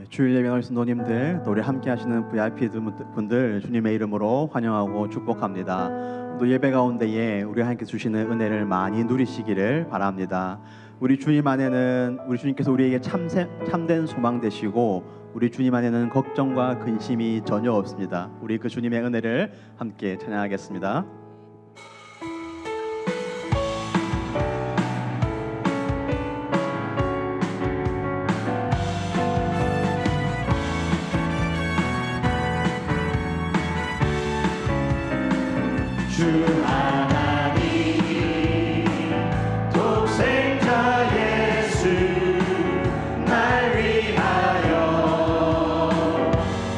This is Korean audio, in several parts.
주일 예배 나오신 성도님들, 또 우리 함께 하시는 VIP 분들 주님의 이름으로 환영하고 축복합니다. 또 예배 가운데에 우리 함께 주시는 은혜를 많이 누리시기를 바랍니다. 우리 주님 안에는 우리 주님께서 우리에게 참된 소망 되시고 우리 주님 안에는 걱정과 근심이 전혀 없습니다. 우리 그 주님의 은혜를 함께 찬양하겠습니다. 주 하나님 독생자 예수 날 위하여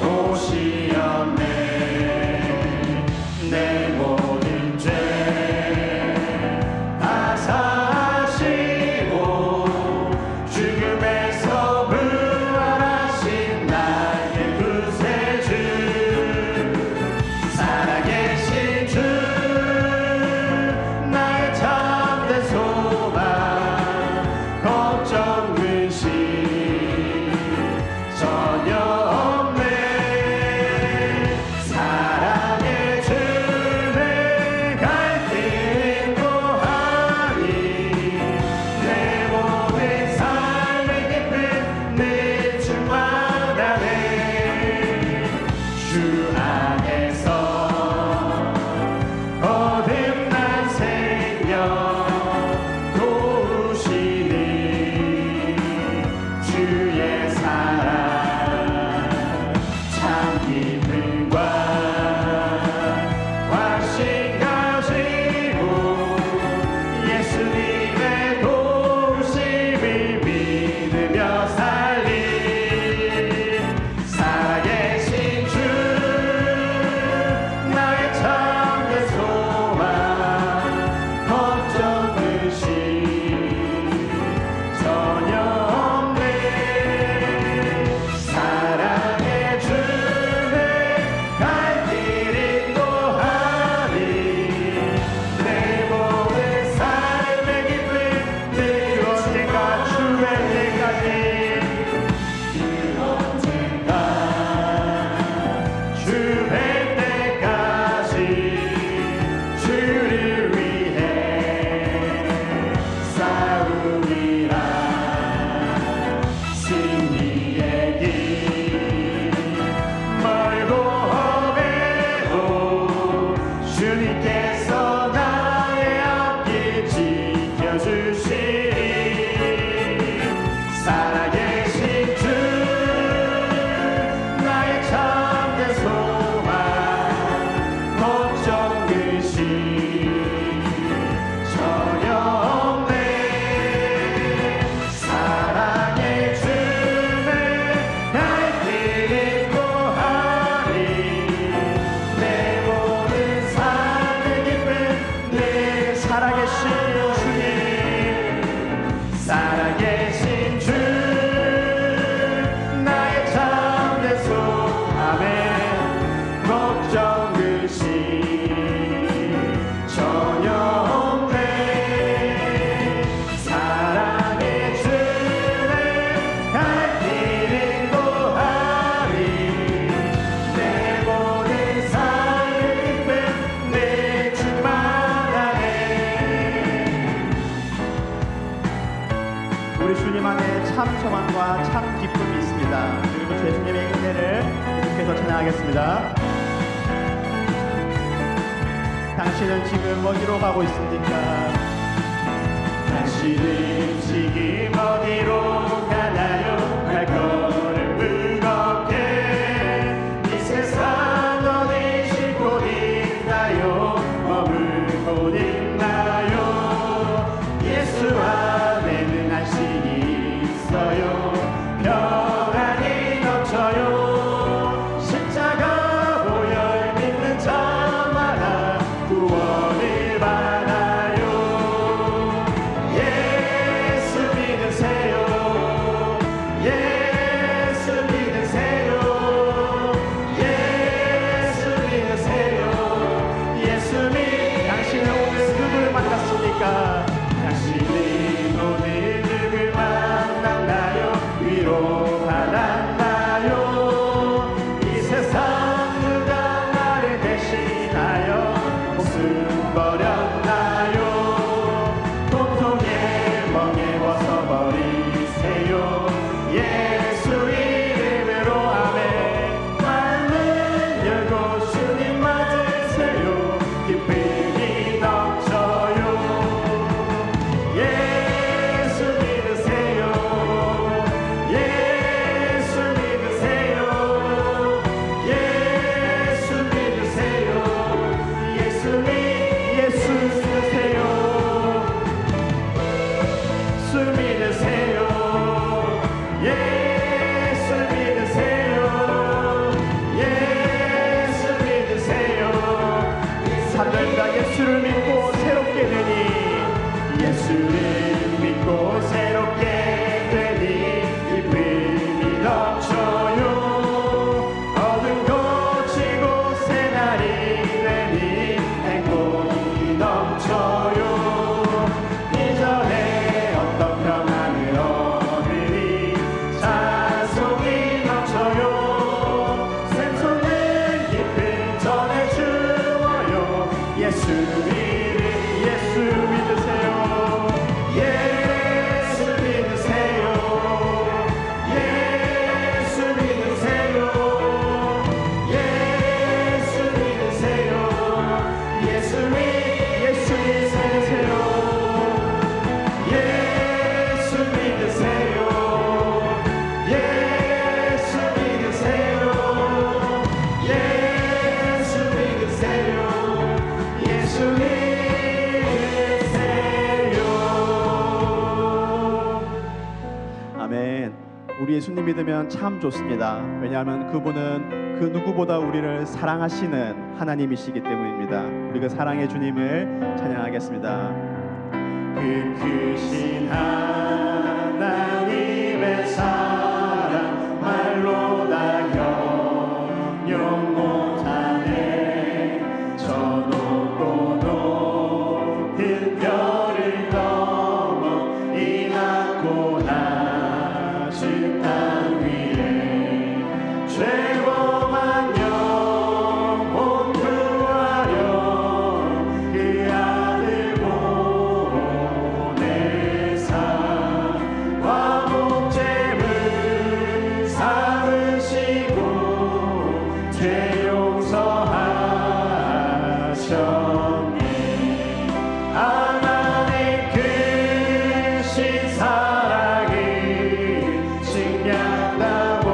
오시었네. 내 모든 죄 다 사하시고 죽음에서 부활하신 나의 구세주 살아계신 주 걱정 근심 전혀 없네. 사랑의 주를 갈 길 인도하니 내 모든 삶의 깊은 늘 충만하네. 주 안에서 거듭난 생명 주의 사랑 참 기쁨과 확신 가지고 예수님의 도우심을 믿으며 살리. 살아계신 주 나의 참된 소망 걱정 근심 전혀 주님께서 나의 앞길 지켜주시리. 살아계신 주 나의 참된 소망 걱정 근심 전혀 없네. 사랑의 주를 갈 길 인도하리. 내 모든 삶의 기쁨 늘 살아계신 주님 살아계신 주 나의 참된 소망 걱정 근심 전혀 없네. 사랑의 주를 갈 길 인도하리. 내 모든 삶의 기쁨 늘 충만하네. 우리 주님 안에 참 소망과 참 기쁨이 있습니다. 그리고 주 예수님의 은혜를 계속해서 찬양하겠습니다. 당신은 지금 어디로 가고 있습니까? 당신은 지금 어디로 가나요? 발걸음 무겁게 이 세상 어디 싣고 있나요? 머물고 있나요? 예수 안에는 안식이 있어요. 평안이 넘쳐요. 십자가 보혈 믿는 자마다 구원을 받아요. 예수 믿으세요. 넘쳐요 어둠 거치고 새날이 되니 행복이 넘쳐요 이전에 어떤 평안을 얻으리 찬송이 넘쳐요 샘솟는 깊은 전에 주어요 예수 믿으세요 예수 믿으세요 예수 믿으세요 예수 믿으세요 예수 믿으세요 예수 믿으세요 예수 믿으세요 예수 믿으세요 예수 믿으세요 아멘. 우리 예수님 믿으면 참 좋습니다. 왜냐하면 그분은 그 누구보다 우리를 사랑하시는 하나님이시기 때문입니다. 우리 그 사랑의 주님을 찬양하겠습니다. 그 크신 하나님의 사랑 말로 다 형용 못하네 저 높고 높은 별을 넘어 이 낮고 낮은 땅 위에 죄범한 영혼 구하려 그 아들 보내사 화목제물 삼으시고 죄 용서하셨네 하나님 크신 사랑이 증량다고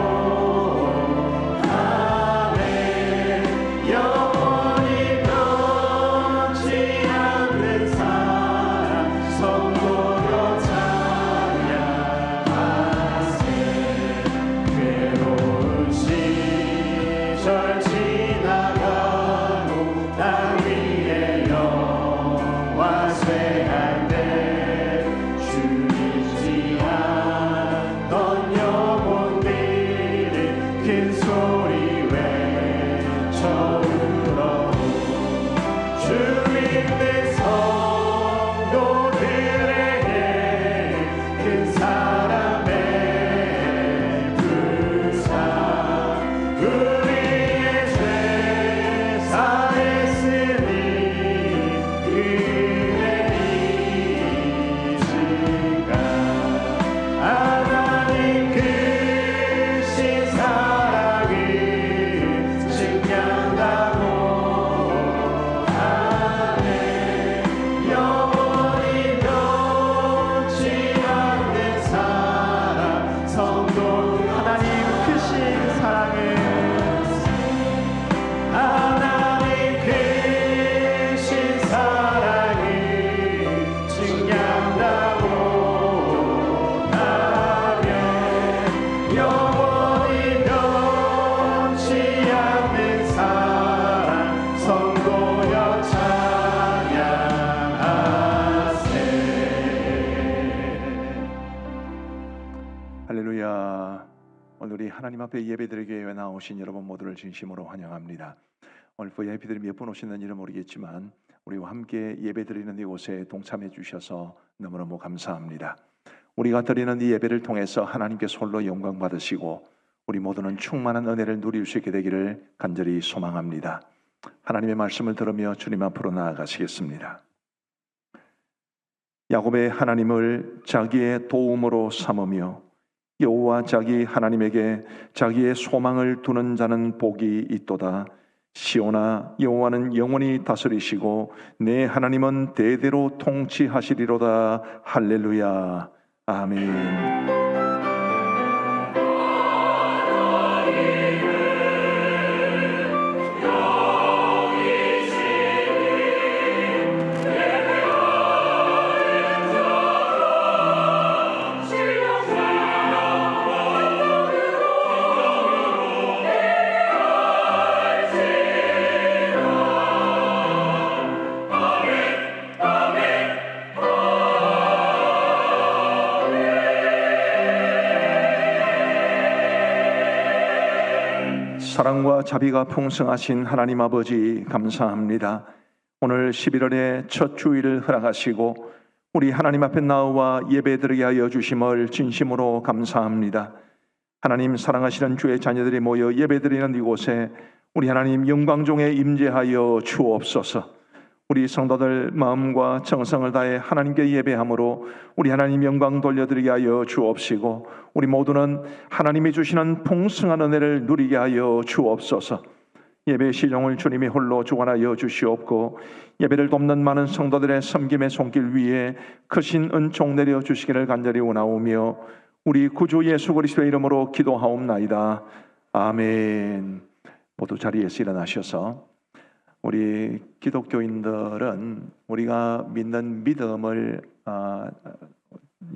하네 영원히 변치 않는 사랑 성도여 찬양하세 괴로운 시절 지나가고 땅 위에 영화 쇠할 때 주이지 않던 영혼들을 큰 소리 외쳐 울어 주 믿는 성도들에게 큰 사랑 베푸사 우리의 죄 사했으니 은혜이신가 하나님 크신 사랑이 증량다고 하네 영원히 변치 않는 사랑 성도 하나님 크신 사랑을 하나님 크신 사랑이 증량다고 하면 영원히 변치 않는 사랑 성도여 찬양하세 할렐루야. 오늘 우리 하나님 앞에 예배드리기 위해 나오신 여러분 모두를 진심으로 환영합니다. 오늘 VIP들이 몇 분 오셨는지는 모르겠지만 우리와 함께 예배드리는 이곳에 동참해 주셔서 너무너무 감사합니다. 우리가 드리는 이 예배를 통해서 하나님께 홀로 영광 받으시고 우리 모두는 충만한 은혜를 누릴 수 있게 되기를 간절히 소망합니다. 하나님의 말씀을 들으며 주님 앞으로 나아가시겠습니다. 야곱의 하나님을 자기의 도움으로 삼으며 여호와 자기 하나님에게 자기의 소망을 두는 자는 복이 있도다. 시온아, 여호와는 영원히 다스리시고 내 하나님은 대대로 통치하시리로다. 할렐루야. 아멘. 사랑과 자비가 풍성하신 하나님 아버지 감사합니다. 오늘 11월의 첫 주일을 허락하시고 우리 하나님 앞에 나와 예배드리게 하여 주심을 진심으로 감사합니다. 하나님 사랑하시는 주의 자녀들이 모여 예배드리는 이곳에 우리 하나님 영광중에 임재하여 주옵소서. 우리 성도들 마음과 정성을 다해 하나님께 예배함으로 우리 하나님 영광 돌려드리게 하여 주옵시고 우리 모두는 하나님이 주시는 풍성한 은혜를 누리게 하여 주옵소서. 예배 시종을 주님이 홀로 주관하여 주시옵고 예배를 돕는 많은 성도들의 섬김의 손길 위에 크신 은총 내려 주시기를 간절히 원하오며 우리 구주 예수 그리스도의 이름으로 기도하옵나이다. 아멘. 모두 자리에서 일어나셔서 우리 기독교인들은 우리가 믿는 믿음을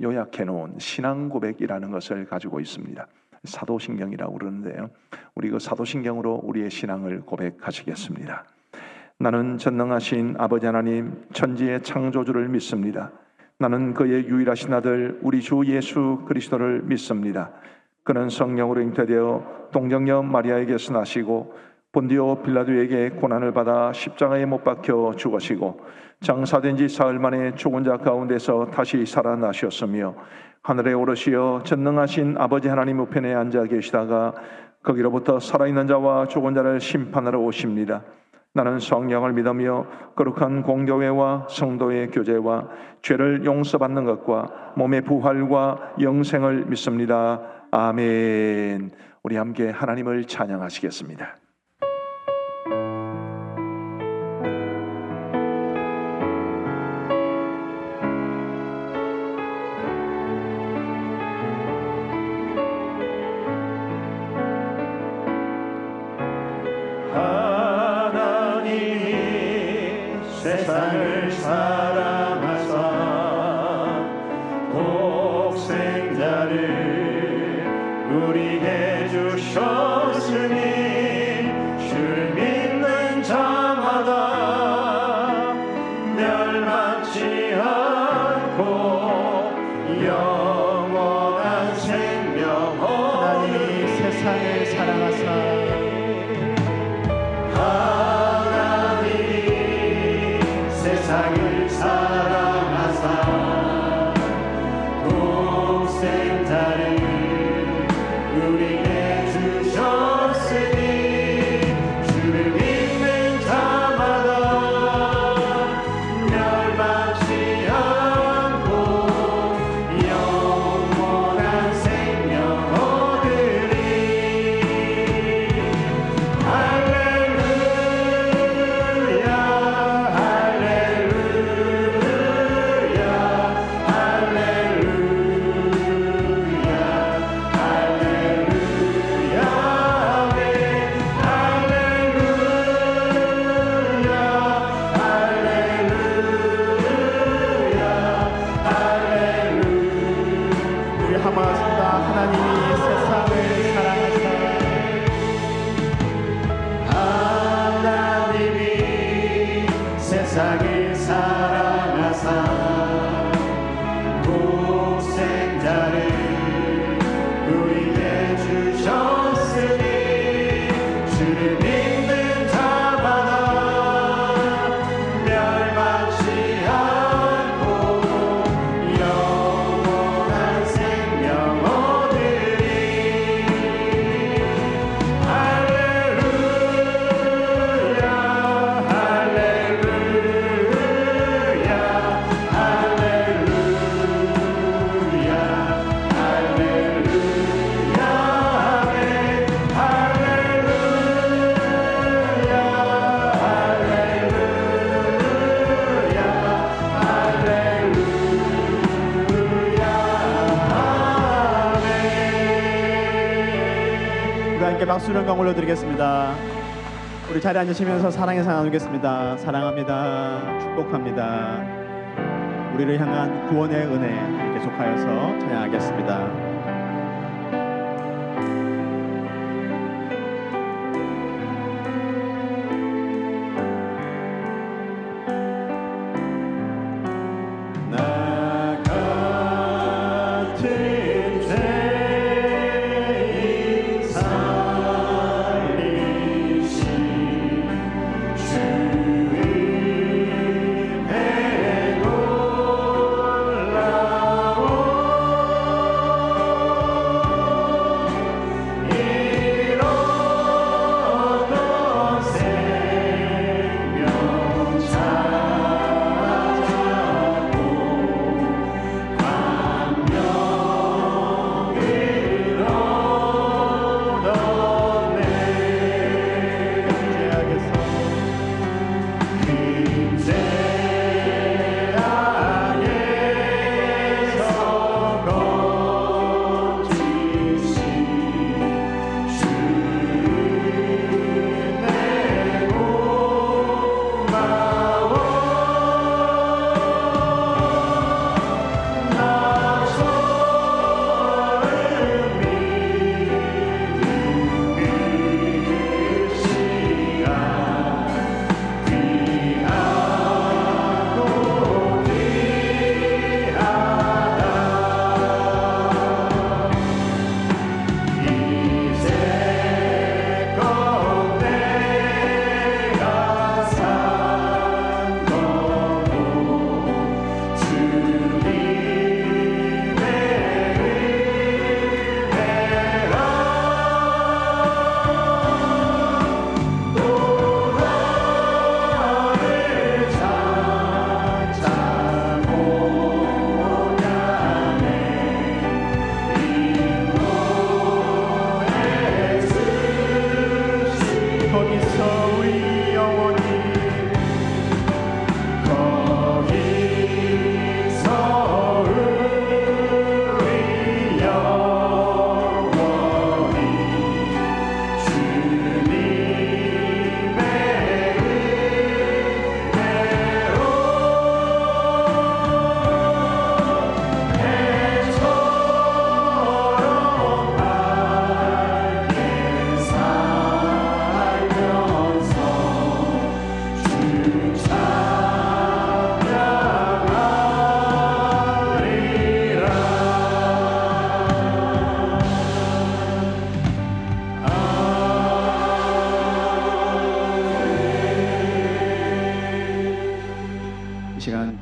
요약해 놓은 신앙 고백이라는 것을 가지고 있습니다. 사도신경이라고 그러는데요. 우리 그 사도신경으로 우리의 신앙을 고백하시겠습니다. 나는 전능하신 아버지 하나님 천지의 창조주를 믿습니다. 나는 그의 유일하신 아들 우리 주 예수 그리스도를 믿습니다. 그는 성령으로 잉태되어 동정녀 마리아에게서 나시고 본디오 빌라도에게 고난을 받아 십자가에 못 박혀 죽으시고 장사된 지 사흘 만에 죽은 자 가운데서 다시 살아나셨으며 하늘에 오르시어 전능하신 아버지 하나님 우편에 앉아 계시다가 거기로부터 살아있는 자와 죽은 자를 심판하러 오십니다. 나는 성령을 믿으며 거룩한 공교회와 성도의 교제와 죄를 용서받는 것과 몸의 부활과 영생을 믿습니다. 아멘. 우리 함께 하나님을 찬양하시겠습니다. 세상을 사랑하사 독생자를 우리에게 주셨으니 주를 믿는 자마다 멸망치 않고 영원한 생명 하나님이 세상을 사랑하사 세상을 사랑하사 독생자를 우리에게 주셨으니 주를 믿는 자마다 멸망치 않고 영원한 생명 얻으리. 세상을 사랑하사 독생자를 우리에게 주셨으니 주를 믿는 자마다 멸망치 않고 영원한 생명 얻으리. 할렐루야 함께 박수를 영광 올려드리겠습니다. 우리 자리에 앉으시면서 사랑의 상 나누겠습니다. 사랑합니다. 축복합니다. 우리를 향한 구원의 은혜 계속하여서 찬양하겠습니다. 같은 죄인 살리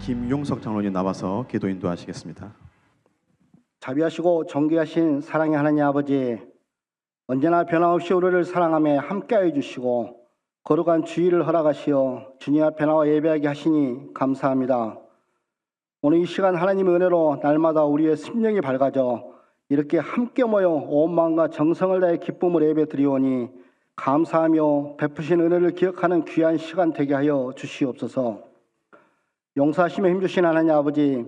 김용석 장로님 나와서 기도 인도하시겠습니다. 자비하시고 존귀하신 사랑의 하나님 아버지, 언제나 변함없이 우리를 사랑하며 함께하여 주시고 거룩한 주의를 허락하시어 주님 앞에 나와 예배하게 하시니 감사합니다. 오늘 이 시간 하나님의 은혜로 날마다 우리의 심령이 밝아져 이렇게 함께 모여 온 마음과 정성을 다해 기쁨을 예배드리오니 감사하며 베푸신 은혜를 기억하는 귀한 시간 되게 하여 주시옵소서. 용서하심에 힘주신 하나님 아버지,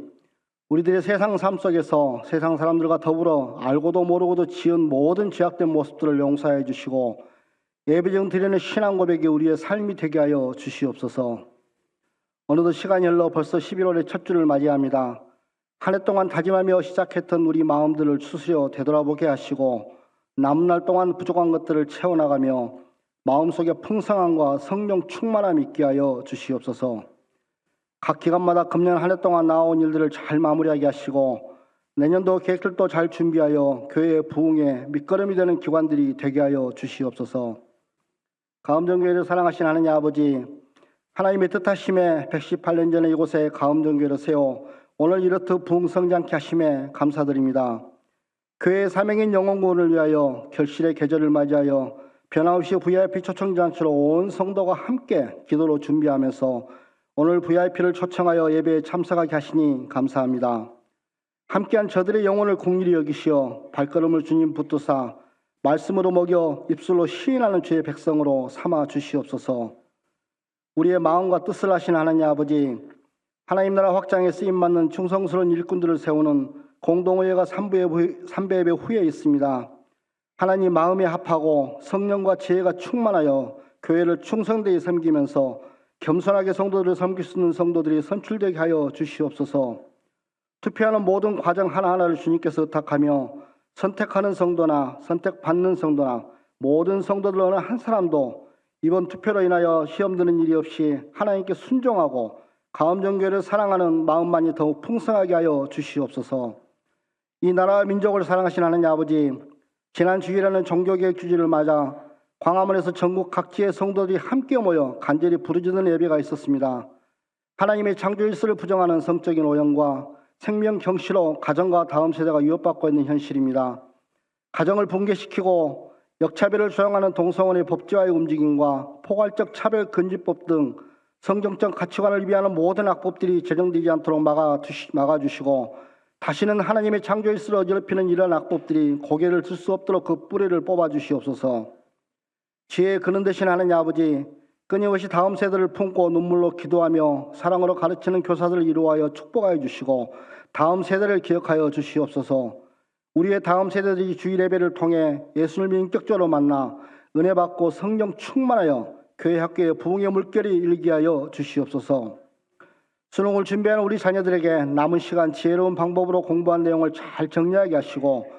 우리들의 세상 삶 속에서 세상 사람들과 더불어 알고도 모르고도 지은 모든 죄악된 모습들을 용서해 주시고 예배중 드리는 신앙 고백이 우리의 삶이 되게 하여 주시옵소서. 어느덧 시간이 흘러 벌써 11월의 첫 주를 맞이합니다. 한 해 동안 다짐하며 시작했던 우리 마음들을 추스려 되돌아보게 하시고 남은 날 동안 부족한 것들을 채워나가며 마음속에 풍성함과 성령 충만함이 있게 하여 주시옵소서. 각 기간마다 금년 한 해 동안 나온 일들을 잘 마무리하게 하시고 내년도 계획들도 잘 준비하여 교회의 부흥에 밑거름이 되는 기관들이 되게 하여 주시옵소서. 가음정교회를 사랑하신 하나님 아버지, 하나님의 뜻하심에 118년 전에 이곳에 가음정교회를 세워 오늘 이렇듯 부흥성장케 하심에 감사드립니다. 교회의 사명인 영혼구원을 위하여 결실의 계절을 맞이하여 변함없이 VIP 초청잔치로 온 성도가 함께 기도로 준비하면서 오늘 VIP를 초청하여 예배에 참석하게 하시니 감사합니다. 함께한 저들의 영혼을 긍휼히 여기시어 발걸음을 주님 붙드사 말씀으로 먹여 입술로 시인하는 주의 백성으로 삼아 주시옵소서. 우리의 마음과 뜻을 하신 하나님 아버지, 하나님 나라 확장에 쓰임받는 충성스러운 일꾼들을 세우는 공동의회가 3배 예배 후에 있습니다. 하나님 마음에 합하고 성령과 지혜가 충만하여 교회를 충성되이 섬기면서 겸손하게 성도들을 섬길 수 있는 성도들이 선출되게 하여 주시옵소서. 투표하는 모든 과정 하나하나를 주님께서 의탁하며 선택하는 성도나 선택받는 성도나 모든 성도들 어느 한 사람도 이번 투표로 인하여 시험 드는 일이 없이 하나님께 순종하고 가음정교회를 사랑하는 마음만이 더욱 풍성하게 하여 주시옵소서. 이 나라와 민족을 사랑하신 하나님 아버지, 지난 주일에는 종교개혁 주일을 맞아 광화문에서 전국 각지의 성도들이 함께 모여 간절히 부르짖는 예배가 있었습니다. 하나님의 창조 일수를 부정하는 성적인 오염과 생명 경시로 가정과 다음 세대가 위협받고 있는 현실입니다. 가정을 붕괴시키고 역차별을 조장하는 동성혼의 법제화의 움직임과 포괄적 차별금지법 등 성경적 가치관을 위하는 모든 악법들이 제정되지 않도록 막아주시고 다시는 하나님의 창조 일수를 어지럽히는 이런 악법들이 고개를 들 수 없도록 그 뿌리를 뽑아주시옵소서. 지혜의 근원 되신 하나님 아버지, 끊임없이 다음 세대를 품고 눈물로 기도하며 사랑으로 가르치는 교사들을 이루하여 축복하여 주시고 다음 세대를 기억하여 주시옵소서. 우리의 다음 세대들이 주일 예배를 통해 예수님을 인격적으로 만나 은혜 받고 성령 충만하여 교회 학교의 부흥의 물결이 일게 하여 주시옵소서. 수능을 준비하는 우리 자녀들에게 남은 시간 지혜로운 방법으로 공부한 내용을 잘 정리하게 하시고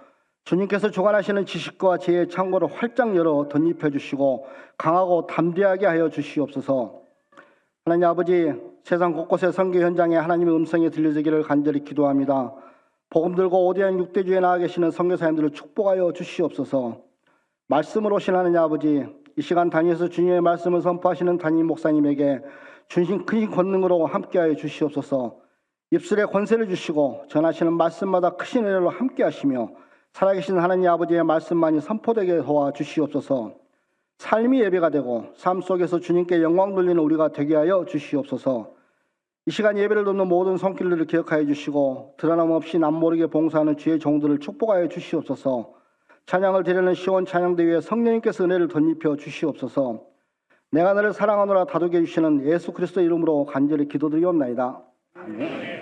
주님께서 주관하시는 지식과 지혜의 창고를 활짝 열어 덧입혀 주시고 강하고 담대하게 하여 주시옵소서. 하나님 아버지, 세상 곳곳의 선교 현장에 하나님의 음성이 들려지기를 간절히 기도합니다. 복음 들고 오대한 육대주에 나와 계시는 선교사님들을 축복하여 주시옵소서. 말씀으로 오신 하나님 아버지, 이 시간 단위에서 주님의 말씀을 선포하시는 담임 목사님에게 주신 큰 권능으로 함께하여 주시옵소서. 입술에 권세를 주시고 전하시는 말씀마다 크신 은혜로 함께하시며 살아계신 하나님 아버지의 말씀만이 선포되게 도와 주시옵소서. 삶이 예배가 되고 삶 속에서 주님께 영광 돌리는 우리가 되게 하여 주시옵소서. 이 시간 예배를 돕는 모든 손길들을 기억하여 주시고 드러남 없이 남모르게 봉사하는 주의 종들을 축복하여 주시옵소서. 찬양을 드리는 시온 찬양대회에 성령님께서 은혜를 덧입혀 주시옵소서. 내가 너를 사랑하노라 다독여 주시는 예수 그리스도 이름으로 간절히 기도드리옵나이다. 아멘.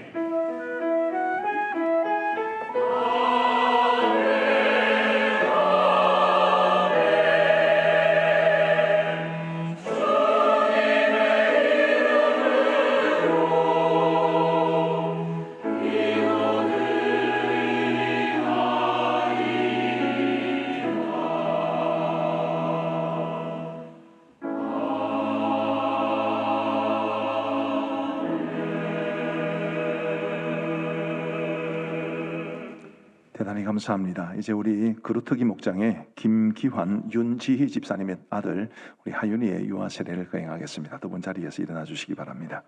대단히 감사합니다. 이제 우리 그루터기 목장의 김기환, 윤지희 집사님의 아들 우리 하윤이의 유아 세례를 거행하겠습니다. 두 분 자리에서 일어나 주시기 바랍니다.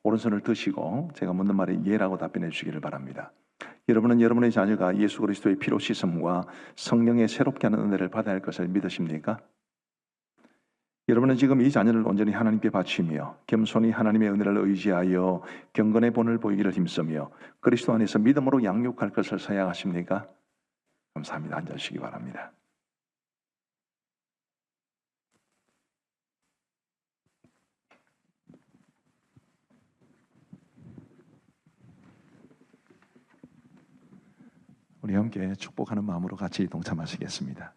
오른손을 드시고 제가 묻는 말에 예라고 답변해 주시기를 바랍니다. 여러분은 여러분의 자녀가 예수 그리스도의 피로 씻음과 성령의 새롭게 하는 은혜를 받아야 할 것을 믿으십니까? 여러분은 지금 이 자녀를 온전히 하나님께 바치며 겸손히 하나님의 은혜를 의지하여 경건의 본을 보이기를 힘쓰며 그리스도 안에서 믿음으로 양육할 것을 사양하십니까? 감사합니다. 앉으시기 바랍니다. 우리 함께 축복하는 마음으로 같이 동참하시겠습니다.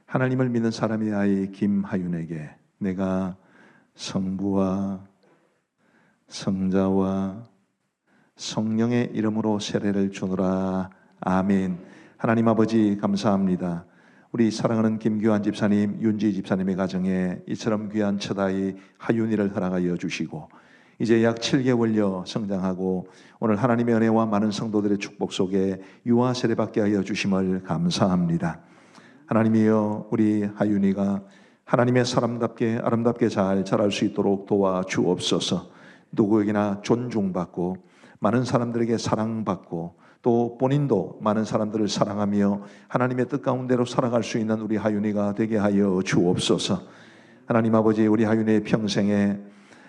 하나님을 믿는 사람의 아이 김하윤에게 내가 성부와 성자와 성령의 이름으로 세례를 주노라. 아멘. 하나님 아버지 감사합니다. 우리 사랑하는 김규환 집사님, 윤지 집사님의 가정에 이처럼 귀한 첫 아이 하윤이를 허락하여 주시고 이제 약 7개월여 성장하고 오늘 하나님의 은혜와 많은 성도들의 축복 속에 유아 세례받게 하여 주심을 감사합니다. 하나님이여, 우리 하윤이가 하나님의 사람답게 아름답게 잘 자랄 수 있도록 도와주옵소서. 누구에게나 존중받고 많은 사람들에게 사랑받고 또 본인도 많은 사람들을 사랑하며 하나님의 뜻 가운데로 살아갈 수 있는 우리 하윤이가 되게 하여 주옵소서. 하나님 아버지, 우리 하윤이의 평생에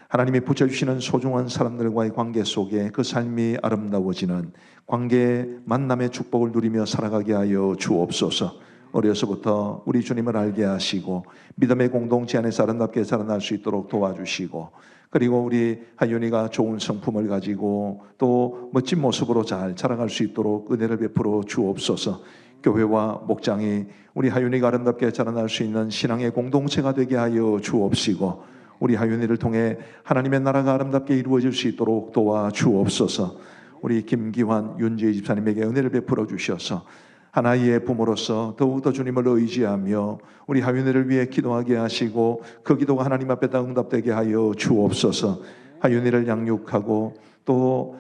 하나님이 붙여주시는 소중한 사람들과의 관계 속에 그 삶이 아름다워지는 관계의 만남의 축복을 누리며 살아가게 하여 주옵소서. 어려서부터 우리 주님을 알게 하시고 믿음의 공동체 안에서 아름답게 자라날 수 있도록 도와주시고 그리고 우리 하윤이가 좋은 성품을 가지고 또 멋진 모습으로 잘 자라갈 수 있도록 은혜를 베풀어 주옵소서. 교회와 목장이 우리 하윤이가 아름답게 자라날 수 있는 신앙의 공동체가 되게 하여 주옵시고 우리 하윤이를 통해 하나님의 나라가 아름답게 이루어질 수 있도록 도와주옵소서. 우리 김기환, 윤지희 집사님에게 은혜를 베풀어 주셔서 하나의 부모로서 더욱더 주님을 의지하며 우리 하윤이를 위해 기도하게 하시고 그 기도가 하나님 앞에 다 응답되게 하여 주옵소서. 하윤이를 양육하고 또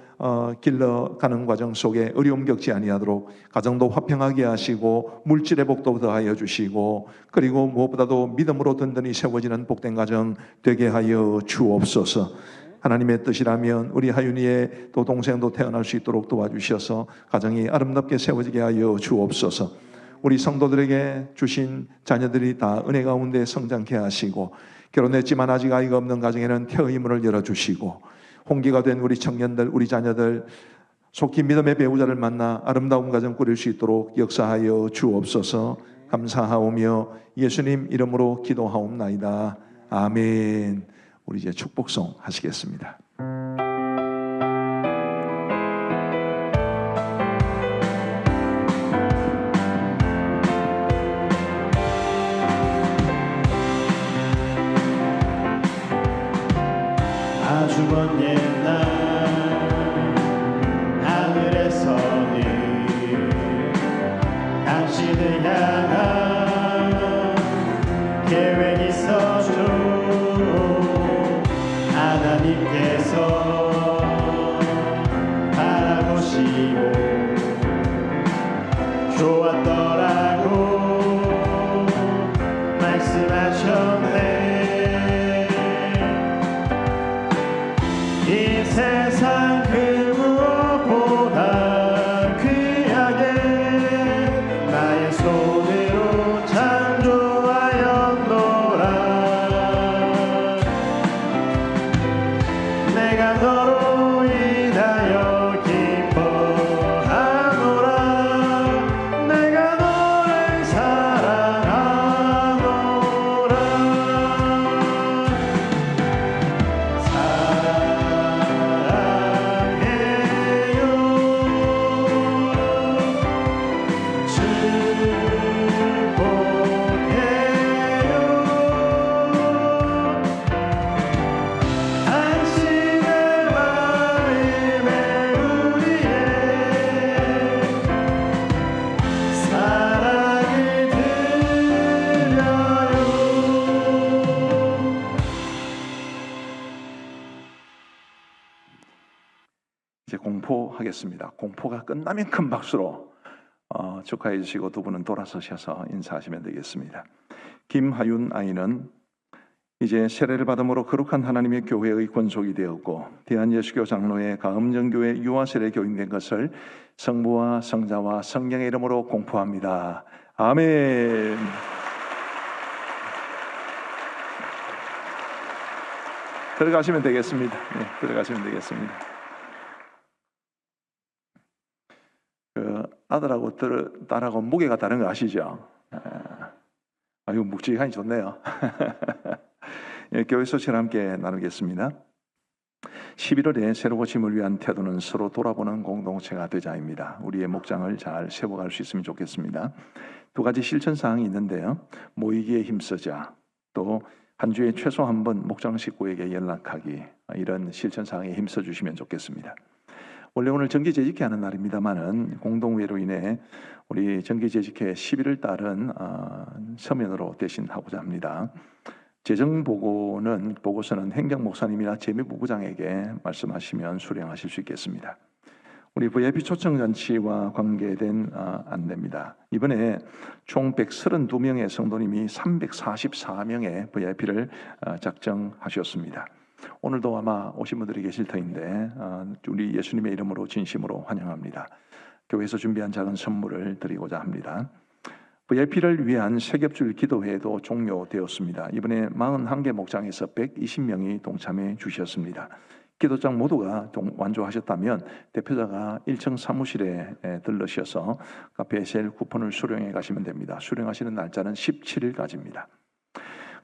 길러가는 과정 속에 어려움 겪지 아니하도록 가정도 화평하게 하시고 물질의 복도 더하여 주시고 그리고 무엇보다도 믿음으로 든든히 세워지는 복된 가정 되게 하여 주옵소서. 하나님의 뜻이라면 우리 하윤이의 또 동생도 태어날 수 있도록 도와주셔서 가정이 아름답게 세워지게 하여 주옵소서. 우리 성도들에게 주신 자녀들이 다 은혜 가운데 성장케 하시고 결혼했지만 아직 아이가 없는 가정에는 태의 문을 열어주시고 홍기가 된 우리 청년들, 우리 자녀들 속히 믿음의 배우자를 만나 아름다운 가정 꾸릴 수 있도록 역사하여 주옵소서. 감사하오며 예수님 이름으로 기도하옵나이다. 아멘. 우리 이제 축복송 하시겠습니다. 아주 먼 옛날 하늘에서는 당신을 향한 계획이 있었죠. 하나님께서 바라보시고 좋았더라고 말씀하셨네. 이 세상 그 무엇보다 귀하게 나의 손으로 창조하였노라. 내가 너로 인하여 기뻐하노라. 내가 너를 사랑하노라. 이제 공포하겠습니다. 공포가 끝나면 큰 박수로 축하해 주시고 두 분은 돌아서셔서 인사하시면 되겠습니다. 김하윤 아이는 이제 세례를 받음으로 거룩한 하나님의 교회의 권속이 되었고 대한예수교 장로회 가음정교회 유아세례 교인된 것을 성부와 성자와 성령의 이름으로 공포합니다. 아멘. 들어가시면 되겠습니다. 네, 들어가시면 되겠습니다. 아들하고 딸하고 무게가 다른 거 아시죠? 아유, 묵직하니 좋네요. 예, 교회 소식을 함께 나누겠습니다. 11월에 새로 고침을 위한 태도는 서로 돌아보는 공동체가 되자입니다. 우리의 목장을 잘 세워갈 수 있으면 좋겠습니다. 두 가지 실천 사항이 있는데요. 모이기에 힘쓰자, 또 한 주에 최소 한 번 목장 식구에게 연락하기, 이런 실천 사항에 힘써 주시면 좋겠습니다. 원래 오늘 정기재직회 하는 날입니다만은 공동회로 인해 우리 정기재직회 11월 달은 서면으로 대신하고자 합니다. 보고서는 행정목사님이나 재미부부장에게 말씀하시면 수령하실 수 있겠습니다. 우리 VIP 초청잔치와 관계된 안내입니다. 이번에 총 132명의 성도님이 344명의 VIP를 작정하셨습니다. 오늘도 아마 오신 분들이 계실 터인데 우리 예수님의 이름으로 진심으로 환영합니다. 교회에서 준비한 작은 선물을 드리고자 합니다. VIP를 위한 세겹줄 기도회도 종료되었습니다. 이번에 41개 목장에서 120명이 동참해 주셨습니다. 기도장 모두가 완주하셨다면 대표자가 1층 사무실에 들르셔서 카페 셀 쿠폰을 수령해 가시면 됩니다. 수령하시는 날짜는 17일까지입니다.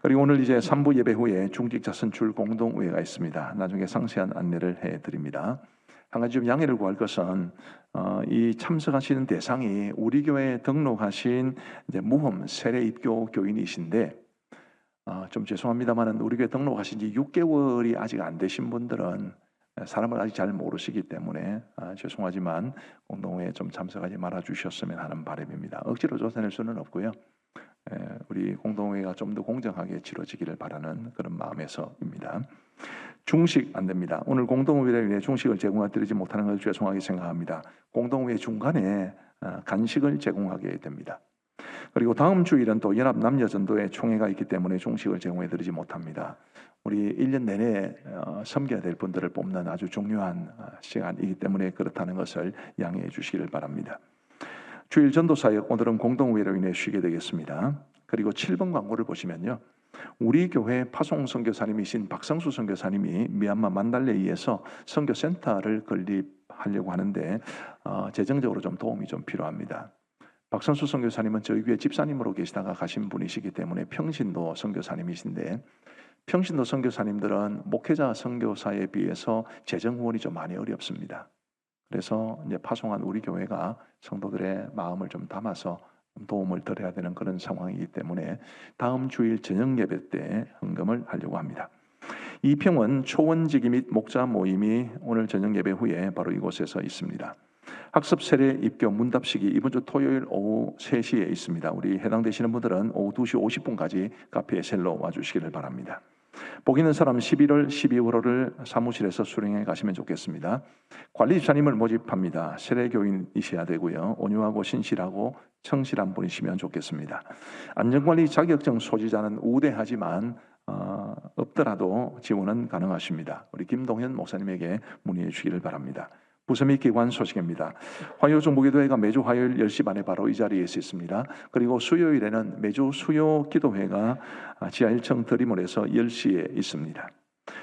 그리고 오늘 이제 3부 예배 후에 중직자 선출 공동회가 있습니다. 나중에 상세한 안내를 해드립니다. 한 가지 좀 양해를 구할 것은 이 참석하시는 대상이 우리 교회에 등록하신 이제 무험 세례 입교 교인이신데 좀 죄송합니다만은 우리 교회 등록하신 지 6개월이 아직 안 되신 분들은 사람을 아직 잘 모르시기 때문에 죄송하지만 공동회에 좀 참석하지 말아 주셨으면 하는 바람입니다. 억지로 쫓아낼 수는 없고요. 우리 공동회가 좀 더 공정하게 치러지기를 바라는 그런 마음에서입니다. 중식 안 됩니다. 오늘 공동회를 위해 중식을 제공해드리지 못하는 것을 죄송하게 생각합니다. 공동회 중간에 간식을 제공하게 됩니다. 그리고 다음 주일은 또 연합남녀전도회 총회가 있기 때문에 중식을 제공해드리지 못합니다. 우리 1년 내내 섬겨야 될 분들을 뽑는 아주 중요한 시간이기 때문에 그렇다는 것을 양해해 주시기를 바랍니다. 주일 전도사역 오늘은 공동회로 인해 쉬게 되겠습니다. 그리고 7번 광고를 보시면요. 우리 교회 파송 선교사님이신 박성수 선교사님이 미얀마 만달레이에서 선교센터를 건립하려고 하는데 재정적으로 좀 도움이 좀 필요합니다. 박성수 선교사님은 저희 교회 집사님으로 계시다가 가신 분이시기 때문에 평신도 선교사님이신데 평신도 선교사님들은 목회자 선교사에 비해서 재정 후원이 좀 많이 어렵습니다. 그래서 이제 파송한 우리 교회가 성도들의 마음을 좀 담아서 도움을 드려야 되는 그런 상황이기 때문에 다음 주일 저녁 예배 때 헌금을 하려고 합니다. 이평원 초원지기 및 목자 모임이 오늘 저녁 예배 후에 바로 이곳에서 있습니다. 학습 세례 입교 문답식이 이번 주 토요일 오후 3시에 있습니다. 우리 해당되시는 분들은 오후 2시 50분까지 카페 셀로 와주시기를 바랍니다. 복 있는 사람 11월, 12월호를 사무실에서 수령해 가시면 좋겠습니다. 관리집사님을 모집합니다. 세례교인이셔야 되고요. 온유하고 신실하고 청실한 분이시면 좋겠습니다. 안전관리 자격증 소지자는 우대하지만 없더라도 지원은 가능하십니다. 우리 김동현 목사님에게 문의해 주시기를 바랍니다. 부서 및 기관 소식입니다. 화요 중보기도회가 매주 화요일 10시 반에 바로 이 자리에 있습니다. 그리고 수요일에는 매주 수요 기도회가 지하 1층 드림홀에서 10시에 있습니다.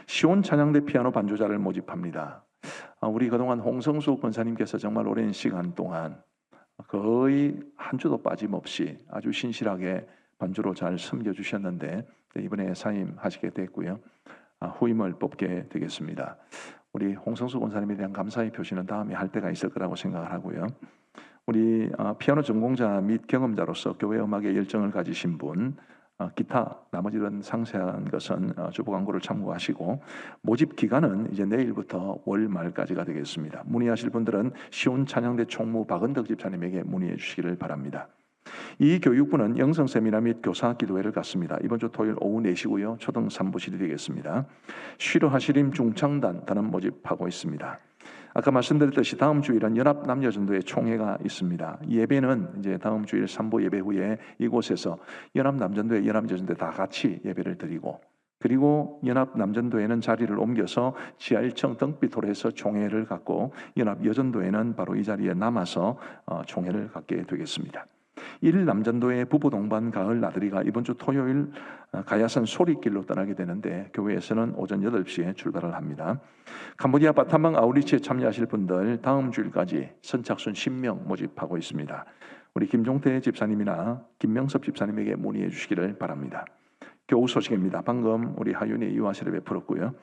시온 찬양대 피아노 반주자를 모집합니다. 우리 그동안 홍성수 권사님께서 정말 오랜 시간 동안 거의 한 주도 빠짐없이 아주 신실하게 반주로 잘 섬겨주셨는데 이번에 사임하시게 됐고요. 후임을 뽑게 되겠습니다. 우리 홍성수 권사님에 대한 감사의 표시는 다음에 할 때가 있을 거라고 생각을 하고요. 우리 피아노 전공자 및 경험자로서 교회 음악에 열정을 가지신 분, 기타 나머지는 상세한 것은 주보 광고를 참고하시고 모집 기간은 이제 내일부터 월 말까지가 되겠습니다. 문의하실 분들은 시온 찬양대 총무 박은덕 집사님에게 문의해 주시기를 바랍니다. 이 교육부는 영성 세미나 및 교사 기도회를 갖습니다. 이번 주 토요일 오후 4시고요. 초등 3부실이 되겠습니다. 쉬러 하시림 중창단 단원 모집하고 있습니다. 아까 말씀드렸듯이 다음 주일은 연합남녀전도회 총회가 있습니다. 예배는 이제 다음 주일 3부 예배 후에 이곳에서 연합남전도회, 연합여전도회 다 같이 예배를 드리고 그리고 연합 남전도회는 자리를 옮겨서 지하 1층 등빛홀에서 총회를 갖고 연합 여전도회는 바로 이 자리에 남아서 총회를 갖게 되겠습니다. 1일 남전도회 부부 동반 가을 나들이가 이번 주 토요일 가야산 소리길로 떠나게 되는데 교회에서는 오전 8시에 출발을 합니다. 캄보디아 바탐방 아우리치에 참여하실 분들 다음 주일까지 선착순 10명 모집하고 있습니다. 우리 김종태 집사님이나 김명섭 집사님에게 문의해 주시기를 바랍니다. 교우 소식입니다. 방금 우리 하윤이 유아세를 베풀었고요.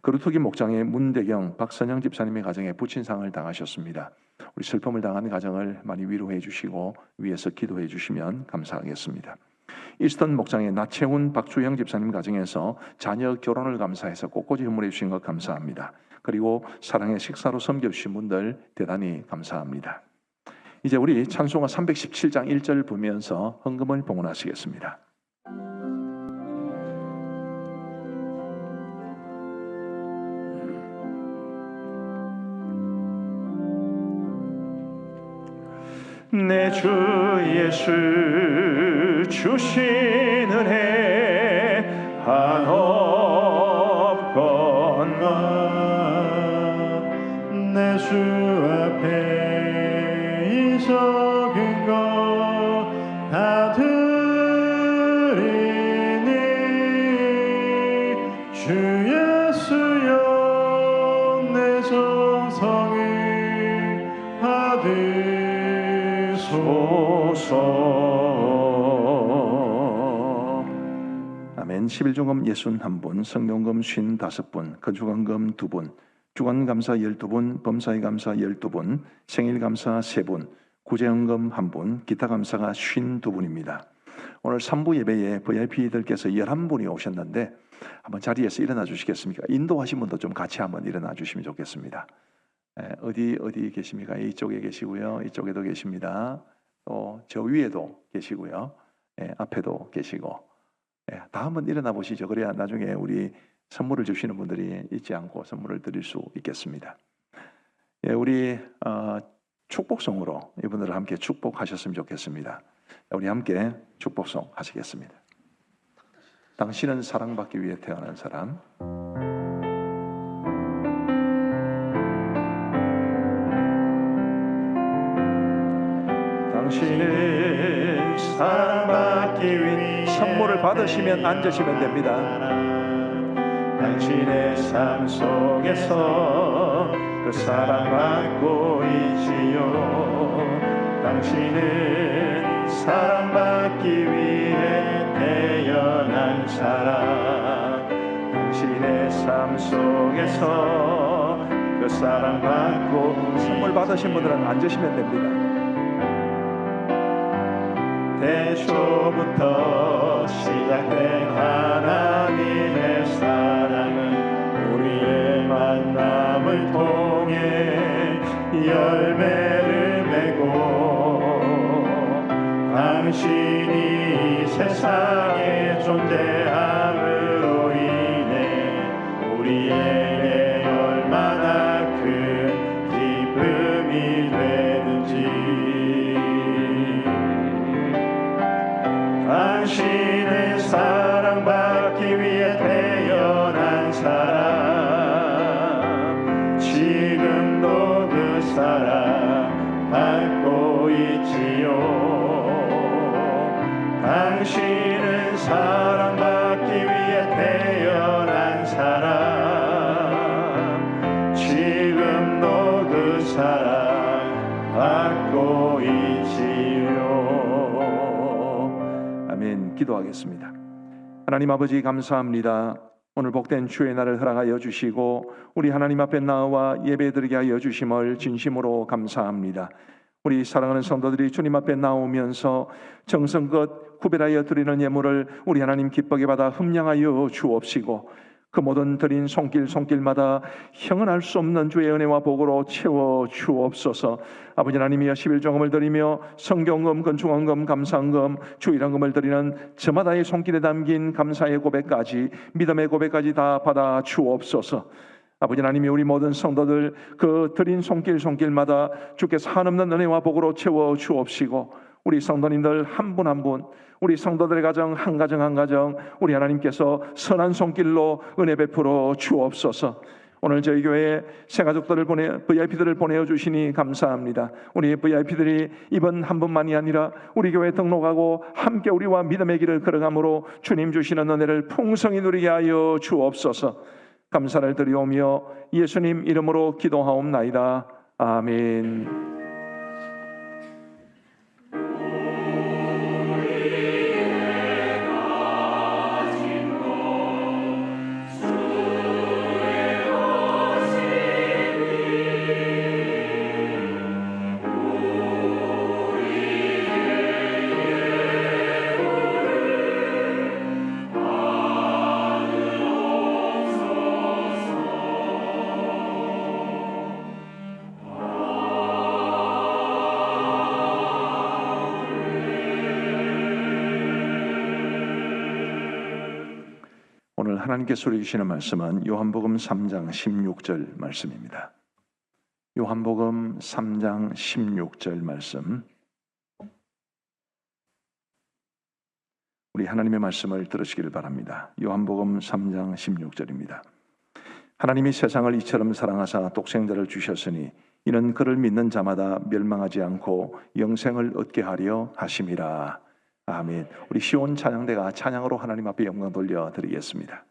거루터기 목장의 문대경, 박선영 집사님의 가정에 부친상을 당하셨습니다. 우리 슬픔을 당한 가정을 많이 위로해 주시고 위에서 기도해 주시면 감사하겠습니다. 이스턴 목장의 나채훈, 박주영 집사님 가정에서 자녀 결혼을 감사해서 꽃꽂이 선물해 주신 것 감사합니다. 그리고 사랑의 식사로 섬겨주신 분들 대단히 감사합니다. 이제 우리 찬송가 317장 1절 보면서 헌금을 봉헌하시겠습니다. 내 주 예수 주신 은혜 한없건만 내 주 앞에 이 적은 것 다 드리니 주 예수여 내 정성을 받으소서. 아멘. 11조금 61분, 성령금 55분, 건축원금 2분, 주간감사 12분, 범사의 감사 12분, 생일감사 3분, 구제헌금 1분, 기타감사가 52분입니다. 오늘 3부 예배에 VIP들께서 11분이 오셨는데 한번 자리에서 일어나 주시겠습니까? 인도하신 분도 좀 같이 한번 일어나 주시면 좋겠습니다. 어디 계십니까? 이쪽에 계시고요. 이쪽에도 계십니다. 또 저 위에도 계시고요. 앞에도 계시고. 다 한번 일어나 보시죠. 그래야 나중에 우리 선물을 주시는 분들이 잊지 않고 선물을 드릴 수 있겠습니다. 우리 축복송으로 이분들을 함께 축복하셨으면 좋겠습니다. 우리 함께 축복송 하시겠습니다. 당신은 사랑받기 위해 태어난 사람. 당신은 사랑받기 위해 선물을 받으시면 앉으시면 됩니다. 당신의 삶 속에서 그 사랑받고 있지요. 당신은 사랑받기 위해 태어난 사람. 당신의 삶 속에서 그 사랑받고 선물 받으신 분들은 앉으시면 됩니다. 태초부터 시작된 하나님의 사랑은 우리의 만남을 통해 열매를 맺고 당신이 이 세상에 존재함으로 인해 우리에게 얼마나 큰 기쁨이 되는지. 당신은 사랑받기 위해 태어난 사람. 지금도 그 사랑 받고 있지요. 당신은 사랑받기 위해 태어난 사람. 지금도 그 사랑 받고 있지요. 아멘. 기도하겠습니다. 하나님 아버지 감사합니다. 오늘 복된 주의 날을 허락하여 주시고 우리 하나님 앞에 나와 예배드리게 하여 주심을 진심으로 감사합니다. 우리 사랑하는 성도들이 주님 앞에 나오면서 정성껏 구별하여 드리는 예물을 우리 하나님 기쁘게 받아 흠량하여 주옵시고 그 모든 드린 손길마다 형언할 수 없는 주의 은혜와 복으로 채워 주옵소서. 아버지 하나님이여 11조금을 드리며 성경금, 건축원금, 감사헌금, 주일헌금을 드리는 저마다의 손길에 담긴 감사의 고백까지 믿음의 고백까지 다 받아 주옵소서. 아버지 하나님이 우리 모든 성도들 그 드린 손길마다 주께서 한없는 은혜와 복으로 채워 주옵시고 우리 성도님들 한 분 한 분, 우리 성도들의 가정 한 가정 한 가정 우리 하나님께서 선한 손길로 은혜 베풀어 주옵소서. 오늘 저희 교회에 새 가족들을 VIP들을 보내어 주시니 감사합니다. 우리 VIP들이 이번 한 번만이 아니라 우리 교회에 등록하고 함께 우리와 믿음의 길을 걸어가므로 주님 주시는 은혜를 풍성히 누리게 하여 주옵소서. 감사를 드리오며 예수님 이름으로 기도하옵나이다. 아멘. 오늘 하나님께서 우리에게 주시는 말씀은 요한복음 3장 16절 말씀입니다. 요한복음 3장 16절 말씀. 우리 하나님의 말씀을 들으시기를 바랍니다. 요한복음 3장 16절입니다. 하나님이 세상을 이처럼 사랑하사 독생자를 주셨으니 이는 그를 믿는 자마다 멸망하지 않고 영생을 얻게 하려 하심이라. 아멘. 우리 시온 찬양대가 찬양으로 하나님 앞에 영광 돌려드리겠습니다.